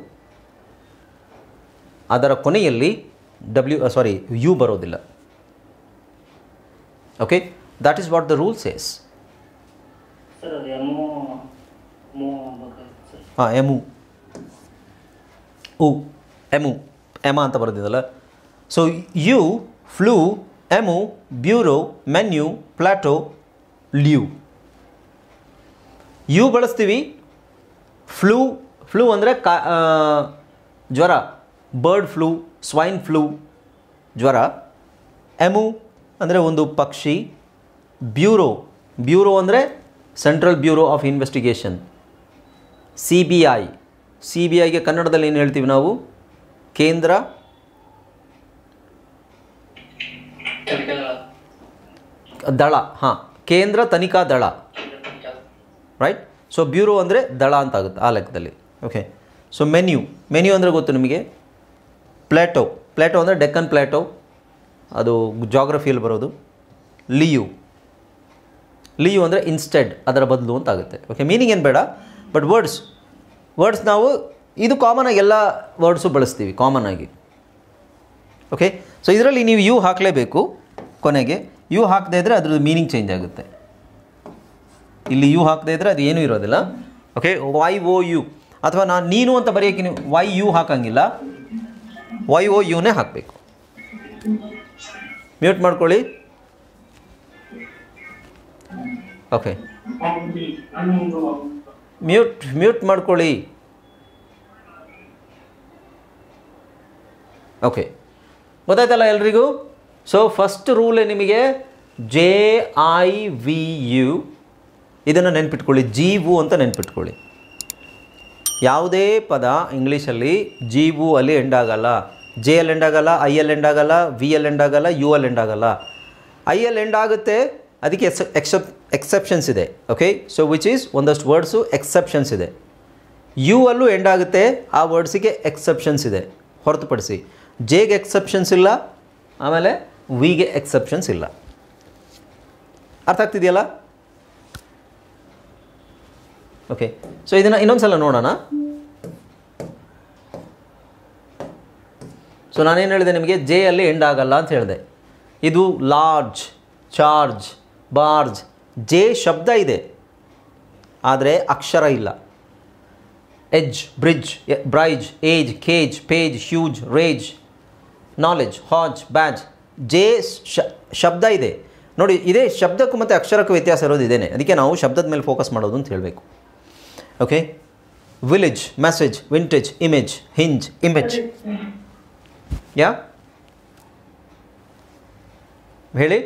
ಅದರ ಕೊನೆಯಲ್ಲಿ ಯು ಬರೋದಿಲ್ಲ. Okay, that is what the rule says. ಹಾಂ, ಎಮ ಅಂತ ಬರೋದಿದಲ್ಲ. So U, flu, emu, bureau, menu, plateau, lieu. U ಬಳಸ್ತೀವಿ. ಫ್ಲೂ ಅಂದರೆ ಜ್ವರ, ಬರ್ಡ್ ಫ್ಲೂ, ಸ್ವೈನ್ ಫ್ಲೂ, ಜ್ವರ. ಎಮು ಅಂದರೆ ಒಂದು ಪಕ್ಷಿ. ಬ್ಯೂರೋ ಅಂದರೆ central bureau of investigation. C B ಐಗೆ ಕನ್ನಡದಲ್ಲಿ ಏನು ಹೇಳ್ತೀವಿ ನಾವು? ಕೇಂದ್ರ ದಳ, ಹಾಂ, ಕೇಂದ್ರ ತನಿಖಾ ದಳ, ರೈಟ್. ಸೊ ಬ್ಯೂರೋ ಅಂದರೆ ದಳ ಅಂತ ಆಗುತ್ತೆ ಆ ಲೆಕ್ಕದಲ್ಲಿ. ಓಕೆ. ಸೊ ಮೆನ್ಯೂ ಅಂದರೆ ಗೊತ್ತು ನಿಮಗೆ, ಪ್ಲೇಟೋ ಅಂದರೆ ಡೆಕ್ಕನ್ ಪ್ಲೇಟೋ, ಅದು ಜಾಗ್ರಫಿಯಲ್ಲಿ ಬರೋದು. ಲಿಯು ಅಂದರೆ ಇನ್ಸ್ಟೆಡ್, ಅದರ ಬದಲು ಅಂತ ಆಗುತ್ತೆ. ಓಕೆ, ಮೀನಿಂಗ್ ಏನು ಬೇಡ, ಬಟ್ ವರ್ಡ್ಸ್ ನಾವು ಇದು ಕಾಮನ್ ಆಗಿ ಎಲ್ಲ ವರ್ಡ್ಸು ಬಳಸ್ತೀವಿ ಕಾಮನ್ ಆಗಿ. ಓಕೆ. ಸೊ ಇದರಲ್ಲಿ ನೀವು ಯು ಹಾಕಲೇಬೇಕು ಕೊನೆಗೆ. ಯು ಹಾಕದೇ ಇದ್ದರೆ ಅದ್ರದ್ದು ಮೀನಿಂಗ್ ಚೇಂಜ್ ಆಗುತ್ತೆ. ಇಲ್ಲಿ ಯು ಹಾಕದೇ ಇದ್ದರೆ ಅದು ಏನೂ ಇರೋದಿಲ್ಲ. ಓಕೆ. YOU ಅಥವಾ ನೀನು ಅಂತ ಬರೆಯೋಕ್ಕೆ ನೀವು YU ಹಾಕಂಗಿಲ್ಲ, YOUನೇ ಹಾಕಬೇಕು. ಮ್ಯೂಟ್ ಮಾಡ್ಕೊಳ್ಳಿ. ಓಕೆ, ಮ್ಯೂಟ್ ಮಾಡ್ಕೊಳ್ಳಿ. ಓಕೆ, ಗೊತ್ತಾಯ್ತಲ್ಲ ಎಲ್ರಿಗೂ? ಸೊ ಫಸ್ಟ್ ರೂಲೇ ನಿಮಗೆ JIVU, ಇದನ್ನು ನೆನ್ಪಿಟ್ಕೊಳ್ಳಿ. ಜೀವು ಅಂತ ನೆನ್ಪಿಟ್ಕೊಳ್ಳಿ. ಯಾವುದೇ ಪದ ಇಂಗ್ಲೀಷಲ್ಲಿ ಜೀವು ಅಲ್ಲಿ ಎಂಡ್ ಆಗಲ್ಲ, ಜೆ ಅಲ್ಲಿ ಎಂಡ್ ಆಗಲ್ಲ, ಐ ಅಲ್ಲಿ ಎಂಡ್ ಆಗಲ್ಲ, ವಿ ಅಲ್ಲಿ ಎಂಡ್ ಆಗಲ್ಲ, ಯು ಅಲ್ಲಿ ಎಂಡ್ ಆಗಲ್ಲ. ಐ ಅಲ್ಲಿ ಎಂಡ್ ಆಗುತ್ತೆ, ಅದಕ್ಕೆ ಎಕ್ಸೆಪ್ಷನ್ಸ್ ಇದೆ. ಓಕೆ. ಸೊ ವಿಚ್ ಈಸ್ ಒಂದಷ್ಟು ವರ್ಡ್ಸು ಎಕ್ಸೆಪ್ಷನ್ಸ್ ಇದೆ. ಯು ಅಲ್ಲೂ ಎಂಡ್ ಆಗುತ್ತೆ, ಆ ವರ್ಡ್ಸಿಗೆ ಎಕ್ಸೆಪ್ಷನ್ಸ್ ಇದೆ ಹೊರತುಪಡಿಸಿ. ಜೆಗೆ ಎಕ್ಸೆಪ್ಷನ್ಸ್ ಇಲ್ಲ, ಆಮೇಲೆ ವಿಗೆ ಎಕ್ಸೆಪ್ಷನ್ಸ್ ಇಲ್ಲ. ಅರ್ಥ ಆಗ್ತಿದೆಯಲ್ಲ? ಓಕೆ. ಸೊ ಇದನ್ನು ಇನ್ನೊಂದು ಸಲ ನೋಡೋಣ. ಸೊ ನಾನೇನು ಹೇಳಿದೆ ನಿಮಗೆ, ಜೆ ಅಲ್ಲಿ ಎಂಡ್ ಆಗಲ್ಲ ಅಂತ ಹೇಳಿದೆ. ಇದು ಲಾರ್ಜ್, ಚಾರ್ಜ್, ಬಾರ್ಜ್, ಜೆ ಶಬ್ದ ಇದೆ ಆದರೆ ಅಕ್ಷರ ಇಲ್ಲ. Edge, bridge, bridge, age, cage, page, huge, rage, knowledge, hodge, badge, J ಶಬ್ದ ಇದೆ ನೋಡಿ. ಇದೇ ಶಬ್ದಕ್ಕೂ ಮತ್ತು ಅಕ್ಷರಕ್ಕೂ ವ್ಯತ್ಯಾಸ ಇರೋದು ಇದೇನೆ. ಅದಕ್ಕೆ ನಾವು ಶಬ್ದದ ಮೇಲೆ ಫೋಕಸ್ ಮಾಡೋದು ಅಂತ ಹೇಳಬೇಕು. Okay. Village, message, vintage, image, hinge, image. ಯಾ ಹೇಳಿ,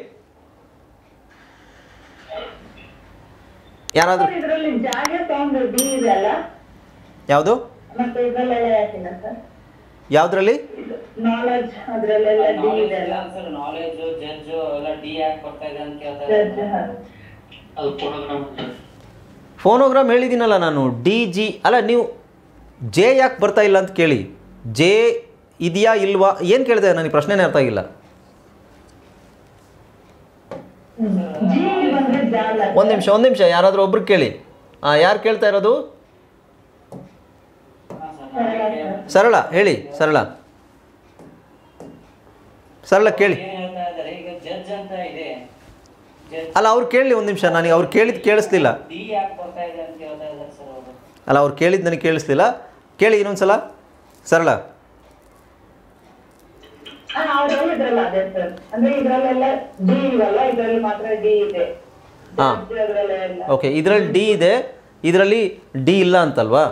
ಯಾರಾದರೂ ಯಾವುದು ಯಾವುದರಲ್ಲಿ? ಫೋನೋಗ್ರಾಮ್ ಹೇಳಿದ್ದೀನಲ್ಲ ನಾನು. DG ಅಲ್ಲ, ನೀವು ಜೆ ಯಾಕೆ ಬರ್ತಾ ಇಲ್ಲ ಅಂತ ಕೇಳಿ. ಜೆ ಇದೆಯಾ ಇಲ್ವಾ ಏನು ಕೇಳಿದೆ ನನಗೆ ಪ್ರಶ್ನೆನೇ ಅರ್ಥ ಆಗಿಲ್ಲ. ಒಂದು ನಿಮಿಷ ಯಾರಾದರೂ ಒಬ್ರು ಕೇಳಿ. ಯಾರು ಕೇಳ್ತಾ ಇರೋದು? ಸರಳ ಹೇಳಿ, ಸರಳ ಕೇಳಿ. ಅಲ್ಲ ಅವ್ರು ಕೇಳಲಿ ಒಂದು ನಿಮಿಷ, ನನಗೆ ಅವ್ರು ಕೇಳಿದ್ದು ಕೇಳಿಸ್ಲಿಲ್ಲ. ಅಲ್ಲ ಅವ್ರು ಕೇಳಿದ್ದು ನನಗೆ ಕೇಳಿಸ್ಲಿಲ್ಲ. ಕೇಳಿ ಇನ್ನೊಂದ್ಸಲ. ಸರಳ ಹಾಂ, ಓಕೆ. ಇದರಲ್ಲಿ ಡಿ ಇದೆ, ಇದರಲ್ಲಿ ಡಿ ಇಲ್ಲ ಅಂತಲ್ವಾ?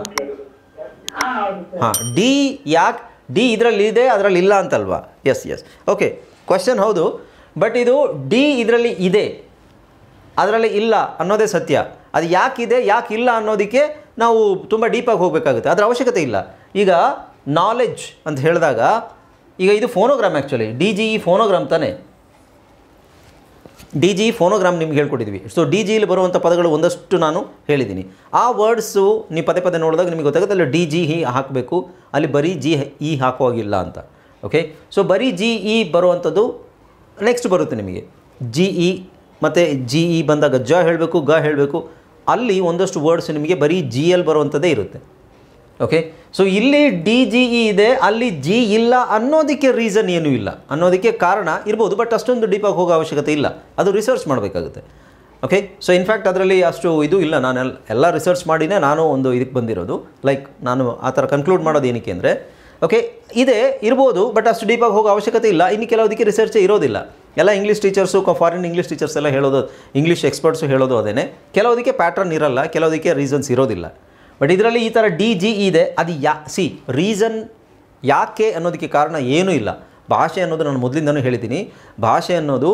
ಹಾಂ, ಡಿ ಯಾಕೆ ಡಿ ಇದರಲ್ಲಿ ಇದೆ ಅದರಲ್ಲಿ ಇಲ್ಲ ಅಂತಲ್ವಾ? ಎಸ್. ಓಕೆ, ಕ್ವಶನ್ ಹೌದು. ಬಟ್ ಇದು ಡಿ ಇದರಲ್ಲಿ ಇದೆ ಅದರಲ್ಲಿ ಇಲ್ಲ ಅನ್ನೋದೇ ಸತ್ಯ. ಅದು ಯಾಕಿದೆ ಯಾಕಿಲ್ಲ ಅನ್ನೋದಕ್ಕೆ ನಾವು ತುಂಬ ಡೀಪಾಗಿ ಹೋಗಬೇಕಾಗುತ್ತೆ, ಅದರ ಅವಶ್ಯಕತೆ ಇಲ್ಲ. ಈಗ ನಾಲೆಡ್ಜ್ ಅಂತ ಹೇಳಿದಾಗ, ಈಗ ಇದು ಫೋನೋಗ್ರಾಮ್ ಆ್ಯಕ್ಚುಲಿ. DGE ಫೋನೋಗ್ರಾಮ್ ತಾನೇ. DGE ಫೋನೋಗ್ರಾಮ್ ನಿಮ್ಗೆ ಹೇಳ್ಕೊಟ್ಟಿದ್ವಿ. ಸೊ DGEಲಿ ಬರುವಂಥ ಪದಗಳು ಒಂದಷ್ಟು ನಾನು ಹೇಳಿದ್ದೀನಿ. ಆ ವರ್ಡ್ಸು ನೀವು ಪದೇ ನೋಡಿದಾಗ ನಿಮಗೆ ಗೊತ್ತಾಗುತ್ತೆ, ಅಲ್ಲಿ DGE ಹಾಕಬೇಕು, ಅಲ್ಲಿ ಬರೀ GE ಹಾಕುವಾಗಿಲ್ಲ ಅಂತ. ಓಕೆ. ಸೊ ಬರೀ GE ಬರುವಂಥದ್ದು ನೆಕ್ಸ್ಟ್ ಬರುತ್ತೆ ನಿಮಗೆ. GE ಮತ್ತು GE ಬಂದಾಗ ಜ ಹೇಳಬೇಕು, ಗ ಹೇಳಬೇಕು. ಅಲ್ಲಿ ಒಂದಷ್ಟು ವರ್ಡ್ಸ್ ನಿಮಗೆ ಬರೀ GL ಬರುವಂಥದ್ದೇ ಇರುತ್ತೆ. ಓಕೆ. ಸೊ ಇಲ್ಲಿ DGE ಇದೆ, ಅಲ್ಲಿ G ಇಲ್ಲ ಅನ್ನೋದಕ್ಕೆ ರೀಸನ್ ಏನೂ ಇಲ್ಲ, ಅನ್ನೋದಕ್ಕೆ ಕಾರಣ ಇರ್ಬೋದು, ಬಟ್ ಅಷ್ಟೊಂದು ಡೀಪಾಗಿ ಹೋಗೋ ಅವಶ್ಯಕತೆ ಇಲ್ಲ. ಅದು ರಿಸರ್ಚ್ ಮಾಡಬೇಕಾಗುತ್ತೆ. ಓಕೆ. ಸೊ ಇನ್ಫ್ಯಾಕ್ಟ್ ಅದರಲ್ಲಿ ಅಷ್ಟು ಇದು ಇಲ್ಲ. ನಾನು ಎಲ್ಲ ರಿಸರ್ಚ್ ಮಾಡಿನೇ ನಾನು ಒಂದು ಇದಕ್ಕೆ ಬಂದಿರೋದು. ಲೈಕ್ ನಾನು ಆ ಥರ ಕನ್ಕ್ಲೂಡ್ ಮಾಡೋದು ಏನಕ್ಕೆ ಅಂದರೆ, ಓಕೆ ಇದೆ ಇರ್ಬೋದು, ಬಟ್ ಅಷ್ಟು ಡೀಪಾಗಿ ಹೋಗೋ ಅವಶ್ಯಕತೆ ಇಲ್ಲ. ಇನ್ನು ಕೆಲವುದಕ್ಕೆ ರಿಸರ್ಚೇ ಇರೋದಿಲ್ಲ. ಎಲ್ಲ English teachers, foreign English teachers ಎಲ್ಲ ಹೇಳೋದು, ಇಂಗ್ಲೀಷ್ ಎಕ್ಸ್ಪರ್ಟ್ಸು ಹೇಳೋದು ಅದೇ. ಕೆಲವುದಕ್ಕೆ ಪ್ಯಾಟ್ರನ್ ಇರಲ್ಲ, ಕೆಲವುದಕ್ಕೆ ರೀಸನ್ಸ್ ಇರೋದಿಲ್ಲ. ಬಟ್ ಇದರಲ್ಲಿ ಈ ಥರ DGE ಇದೆ. ಅದು ರೀಸನ್ ಯಾಕೆ ಅನ್ನೋದಕ್ಕೆ ಕಾರಣ ಏನೂ ಇಲ್ಲ. ಭಾಷೆ ಅನ್ನೋದು ನಾನು ಮೊದಲಿಂದನೂ ಹೇಳಿದ್ದೀನಿ, ಭಾಷೆ ಅನ್ನೋದು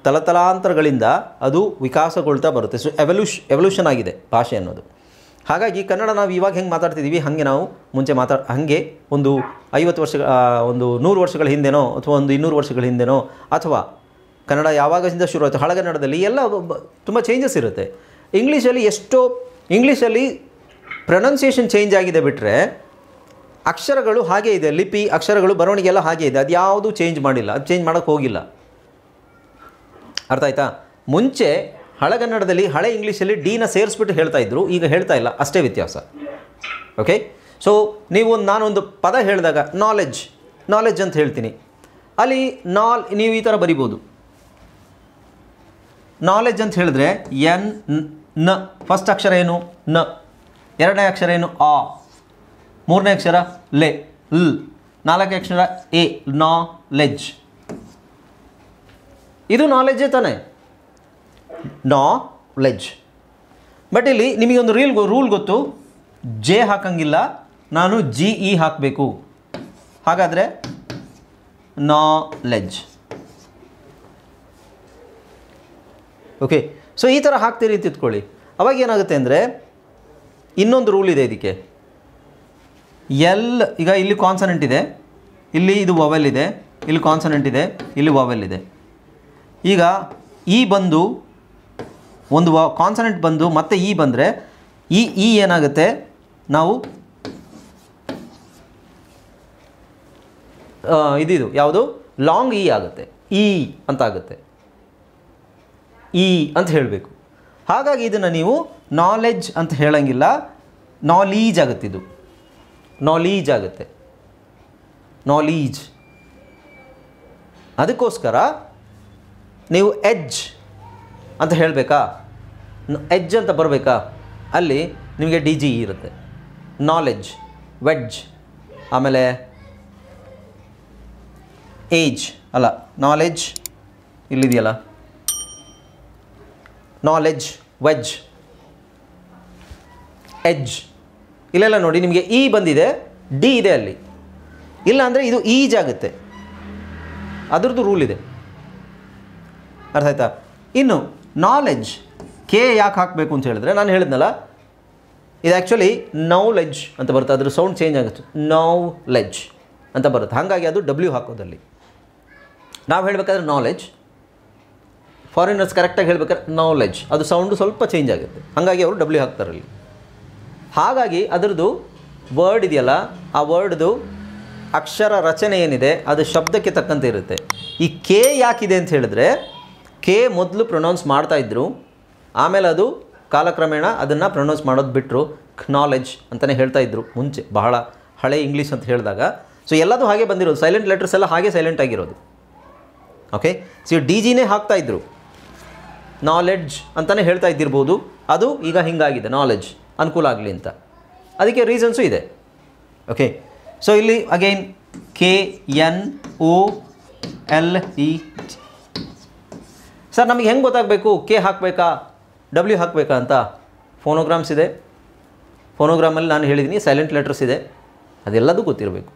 ತಲತಲಾಂತರಗಳಿಂದ ಅದು ವಿಕಾಸಗೊಳ್ತಾ ಬರುತ್ತೆ. ಸೊ ಎವಲ್ಯೂಷನ್ ಆಗಿದೆ ಭಾಷೆ ಅನ್ನೋದು. ಹಾಗಾಗಿ ಕನ್ನಡ ನಾವು ಇವಾಗ ಹೆಂಗೆ ಮಾತಾಡ್ತಿದ್ದೀವಿ ಹಾಗೆ ನಾವು ಮುಂಚೆ ಹಾಗೆ ಒಂದು 50 ವರ್ಷ ಒಂದು 100 ವರ್ಷಗಳ ಹಿಂದೆನೋ ಅಥವಾ ಒಂದು 200 ವರ್ಷಗಳ ಹಿಂದೆನೋ ಅಥವಾ ಕನ್ನಡ ಯಾವಾಗಿಂದ ಶುರು ಆಯಿತು ಹಳಗನ್ನಡದಲ್ಲಿ ಎಲ್ಲ ತುಂಬ ಚೇಂಜಸ್ ಇರುತ್ತೆ. ಇಂಗ್ಲೀಷಲ್ಲಿ ಪ್ರೊನೌನ್ಸಿಯೇಷನ್ ಚೇಂಜ್ ಆಗಿದೆ ಬಿಟ್ಟರೆ ಅಕ್ಷರಗಳು ಹಾಗೇ ಇದೆ, ಲಿಪಿ ಅಕ್ಷರಗಳು ಬರವಣಿಗೆ ಎಲ್ಲ ಹಾಗೇ ಇದೆ, ಅದು ಯಾವುದೂ ಚೇಂಜ್ ಮಾಡಿಲ್ಲ, ಅದು ಚೇಂಜ್ ಮಾಡೋಕ್ಕೆ ಹೋಗಿಲ್ಲ. ಅರ್ಥ ಆಯ್ತಾ? ಮುಂಚೆ ಹಳಗನ್ನಡದಲ್ಲಿ ಹಳೆ ಇಂಗ್ಲೀಷಲ್ಲಿ ಡಿನ ಸೇರಿಸ್ಬಿಟ್ಟು ಹೇಳ್ತಾ ಇದ್ರು, ಈಗ ಹೇಳ್ತಾ ಇಲ್ಲ, ಅಷ್ಟೇ ವ್ಯತ್ಯಾಸ. ಓಕೆ, ಸೊ ನಾನೊಂದು ಪದ ಹೇಳಿದಾಗ ನಾಲೆಡ್ಜ್ ಅಂತ ಹೇಳ್ತೀನಿ, ಅಲ್ಲಿ ನೀವು ಈ ಥರ ಬರಿಬೋದು. ನಾಲೆಡ್ಜ್ ಅಂತ ಹೇಳಿದ್ರೆ ನ ಫಸ್ಟ್ ಅಕ್ಷರ ಏನು ನ, ಎರಡನೇ ಅಕ್ಷರ ಏನು ಆ, ಮೂರನೇ ಅಕ್ಷರ ಲೆ ಲ್, ನಾಲ್ಕನೇ ಅಕ್ಷರ ಎ ನಾಲೆಡ್ಜ್. ಇದು ನಾಲೆಡ್ಜೇ ತಾನೆ, ನಾಲೆಡ್ಜ್. ಬಟ್ ಇಲ್ಲಿ ನಿಮಗೊಂದು ರೂಲ್ ಗೊತ್ತು, ಜೆ ಹಾಕಂಗಿಲ್ಲ, ನಾನು GE ಹಾಕಬೇಕು. ಹಾಗಾದರೆ ನಾಲೆಡ್ಜ್. ಓಕೆ, ಸೊ ಈ ಥರ ಹಾಕ್ತೀರಿ ಅಂತ ಇಟ್ಕೊಳ್ಳಿ. ಅವಾಗ ಏನಾಗುತ್ತೆ ಅಂದರೆ ಇನ್ನೊಂದು ರೂಲ್ ಇದೆ ಇದಕ್ಕೆ. ಈಗ ಇಲ್ಲಿ ಕಾನ್ಸನೆಂಟ್ ಇದೆ, ಇಲ್ಲಿ ಇದು ವವೆಲ್ ಇದೆ, ಇಲ್ಲಿ ಕಾನ್ಸನೆಂಟ್ ಇದೆ, ಇಲ್ಲಿ ವವೆಲ್ ಇದೆ. ಈಗ ಈ ಬಂದು ಒಂದು ಕಾನ್ಸನೆಂಟ್ ಬಂದು ಮತ್ತೆ ಈ ಬಂದರೆ ಈ ಏನಾಗುತ್ತೆ, ನಾವು ಇದು ಯಾವುದು ಲಾಂಗ್ ಇ ಆಗುತ್ತೆ, ಇ ಅಂತ ಆಗುತ್ತೆ, ಇ ಅಂತ ಹೇಳಬೇಕು. ಹಾಗಾಗಿ ಇದನ್ನು ನೀವು ನಾಲೆಡ್ಜ್ ಅಂತ ಹೇಳಂಗಿಲ್ಲ, ನಾಲೀಜ್ ಆಗುತ್ತೆ. ಇದು ನಾಲೀಜ್ ಆಗುತ್ತೆ, ನಾಲೀಜ್. ಅದಕ್ಕೋಸ್ಕರ ನೀವು ಎಡ್ಜ್ ಅಂತ ಹೇಳಬೇಕಾ, ಎಡ್ಜ್ ಅಂತ ಬರಬೇಕಾ, ಅಲ್ಲಿ ನಿಮಗೆ DGE ಇರುತ್ತೆ. ನಾಲೆಡ್ಜ್, ವೆಡ್ಜ್, ಆಮೇಲೆ ಏಜ್ ಅಲ್ಲ, ನಾಲೆಡ್ಜ್ ಇಲ್ಲಿದೆಯಲ್ಲ, ನಾಲೆಡ್ಜ್, ವೆಡ್ಜ್, ಎಡ್ಜ್. ಇಲ್ಲೆಲ್ಲ ನೋಡಿ ನಿಮಗೆ ಇ ಬಂದಿದೆ, ಡಿ ಇದೆ ಅಲ್ಲಿ, ಇಲ್ಲ ಅಂದರೆ ಇದು ಈಜ್ ಆಗುತ್ತೆ. ಅದರದ್ದು ರೂಲ್ ಇದೆ, ಅರ್ಥ ಆಯ್ತಾ? ಇನ್ನು ನಾಲೆಡ್ಜ್ ಕೆ ಯಾಕೆ ಹಾಕಬೇಕು ಅಂತ ಹೇಳಿದ್ರೆ, ನಾನು ಹೇಳಿದ್ನಲ್ಲ, ಇದು ಆ್ಯಕ್ಚುಲಿ ನೌಲೆಡ್ಜ್ ಅಂತ ಬರುತ್ತೆ, ಅದ್ರ ಸೌಂಡ್ ಚೇಂಜ್ ಆಗುತ್ತೆ, ನೌಲೆಡ್ಜ್ ಅಂತ ಬರುತ್ತೆ. ಹಾಗಾಗಿ ಅದು W ಹಾಕೋದಲ್ಲಿ. ನಾವು ಹೇಳಬೇಕಾದ್ರೆ ನಾಲೆಡ್ಜ್, ಫಾರಿನರ್ಸ್ ಕರೆಕ್ಟಾಗಿ ಹೇಳ್ಬೇಕಾದ್ರೆ ನಾಲೆಡ್ಜ್, ಅದು ಸೌಂಡು ಸ್ವಲ್ಪ ಚೇಂಜ್ ಆಗುತ್ತೆ, ಹಾಗಾಗಿ ಅವರು W ಹಾಕ್ತಾರಲ್ಲಿ. ಹಾಗಾಗಿ ಅದರದ್ದು ವರ್ಡ್ ಇದೆಯಲ್ಲ, ಆ ವರ್ಡ್ದು ಅಕ್ಷರ ರಚನೆ ಏನಿದೆ ಅದು ಶಬ್ದಕ್ಕೆ ತಕ್ಕಂತೆ ಇರುತ್ತೆ. ಈ ಕೆ ಯಾಕಿದೆ ಅಂತ ಹೇಳಿದ್ರೆ, ಕೆ ಮೊದಲು ಪ್ರೊನೌನ್ಸ್ ಮಾಡ್ತಾಯಿದ್ರು, ಆಮೇಲೆ ಅದು ಕಾಲಕ್ರಮೇಣ ಅದನ್ನು ಪ್ರೊನೌನ್ಸ್ ಮಾಡೋದು ಬಿಟ್ಟರು, ನಾಲೆಡ್ಜ್ ಅಂತಲೇ ಹೇಳ್ತಾಯಿದ್ರು ಮುಂಚೆ, ಬಹಳ ಹಳೆ ಇಂಗ್ಲೀಷ್ ಅಂತ ಹೇಳಿದಾಗ. ಸೊ ಎಲ್ಲದೂ ಹಾಗೆ ಬಂದಿರೋದು, ಸೈಲೆಂಟ್ ಲೆಟರ್ಸ್ ಎಲ್ಲ ಹಾಗೆ ಸೈಲೆಂಟ್ ಆಗಿರೋದು. ಓಕೆ, ಸೊ DGನೇ ಹಾಕ್ತಾಯಿದ್ರು, ನಾಲೆಡ್ಜ್ ಅಂತಲೇ ಹೇಳ್ತಾ ಇದ್ದಿರ್ಬೋದು, ಅದು ಈಗ ಹಿಂಗಾಗಿದೆ, ನಾಲೆಡ್ಜ್ ಅನುಕೂಲ ಆಗಲಿ ಅಂತ. ಅದಕ್ಕೆ ರೀಸನ್ಸು ಇದೆ. ಓಕೆ, ಸೊ ಇಲ್ಲಿ ಅಗೈನ್ KNOLE. ಸರ್ ನಮಗೆ ಹೆಂಗೆ ಗೊತ್ತಾಗಬೇಕು ಕೆ ಹಾಕಬೇಕಾ W ಹಾಕಬೇಕಾ ಅಂತ? ಫೋನೋಗ್ರಾಮ್ಸ್ ಇದೆ, ಫೋನೋಗ್ರಾಮಲ್ಲಿ ನಾನು ಹೇಳಿದ್ದೀನಿ ಸೈಲೆಂಟ್ ಲೆಟರ್ಸ್ ಇದೆ, ಅದೆಲ್ಲದೂ ಗೊತ್ತಿರಬೇಕು.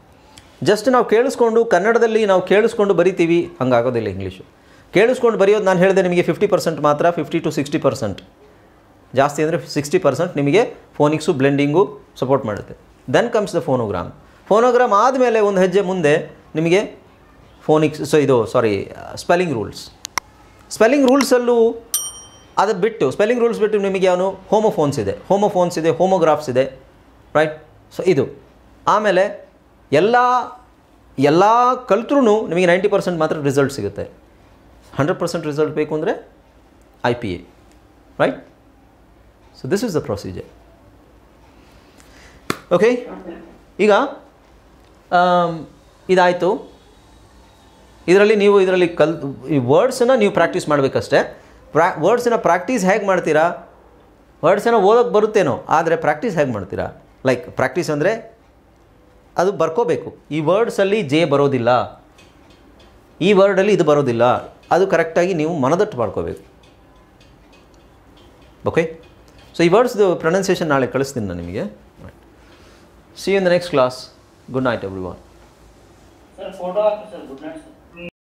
ಜಸ್ಟ್ ನಾವು ಕೇಳಿಸ್ಕೊಂಡು ಕನ್ನಡದಲ್ಲಿ ನಾವು ಕೇಳಿಸ್ಕೊಂಡು ಬರಿತೀವಿ, ಹಂಗಾಗೋದಿಲ್ಲ ಇಂಗ್ಲೀಷು. ಕೇಳಿಸ್ಕೊಂಡು ಬರೆಯೋದು ನಾನು ಹೇಳಿದೆ ನಿಮಗೆ 50% ಮಾತ್ರ, 50 to 60%, ಜಾಸ್ತಿ ಅಂದರೆ 60% ನಿಮಗೆ ಫೋನಿಕ್ಸು ಬ್ಲೆಂಡಿಂಗು ಸಪೋರ್ಟ್ ಮಾಡುತ್ತೆ. Then comes the phonogram. Phonogram ಆದಮೇಲೆ ಒಂದು ಹೆಜ್ಜೆ ಮುಂದೆ ನಿಮಗೆ ಫೋನಿಕ್ಸ್, ಸ್ಪೆಲ್ಲಿಂಗ್ ರೂಲ್ಸ್. ಸ್ಪೆಲ್ಲಿಂಗ್ ರೂಲ್ಸಲ್ಲೂ ಅದು ಬಿಟ್ಟು, ಸ್ಪೆಲ್ಲಿಂಗ್ ರೂಲ್ಸ್ ಬಿಟ್ಟು ನಿಮಗೆ ಅವನು ಹೋಮೋಫೋನ್ಸ್ ಇದೆ, ಹೋಮೋಗ್ರಾಫ್ಸ್ ಇದೆ, ರೈಟ್? ಸೊ ಇದು ಆಮೇಲೆ ಎಲ್ಲ ಕಲ್ತ್ರೂ ನಿಮಗೆ 90% ಮಾತ್ರ ರಿಸಲ್ಟ್ ಸಿಗುತ್ತೆ. 100% ರಿಸಲ್ಟ್ ಬೇಕು ಅಂದರೆ IPA, right? So this is the procedure. Okay, ಈಗ ಇದಾಯಿತು. ಇದರಲ್ಲಿ ಈ ವರ್ಡ್ಸನ್ನು ನೀವು ಪ್ರಾಕ್ಟೀಸ್ ಮಾಡಬೇಕಷ್ಟೇ. ವರ್ಡ್ಸನ್ನು ಪ್ರಾಕ್ಟೀಸ್ ಹೇಗೆ ಮಾಡ್ತೀರಾ? ವರ್ಡ್ಸನ್ನು ಓದೋಕ್ಕೆ ಬರುತ್ತೇನೋ, ಆದರೆ ಪ್ರಾಕ್ಟೀಸ್ ಹೇಗೆ ಮಾಡ್ತೀರಾ? ಲೈಕ್ ಪ್ರಾಕ್ಟೀಸ್ ಅಂದರೆ ಅದು ಬರ್ಕೋಬೇಕು. ಈ ವರ್ಡ್ಸಲ್ಲಿ ಜೆ ಬರೋದಿಲ್ಲ, ಈ ವರ್ಡಲ್ಲಿ ಇದು ಬರೋದಿಲ್ಲ, ಅದು ಕರೆಕ್ಟಾಗಿ ನೀವು ಮನದಟ್ಟು ಮಾಡ್ಕೋಬೇಕು. ಓಕೆ, ಸೊ ಈ ವರ್ಡ್ಸ್ದು ಪ್ರೊನೌನ್ಸಿಯೇಷನ್ ನಾಳೆ ಕಳಿಸ್ತೀನಿ ನಾನು ನಿಮಗೆ. See you in the next class. Good night everyone. Sir, photo after sir. Good night.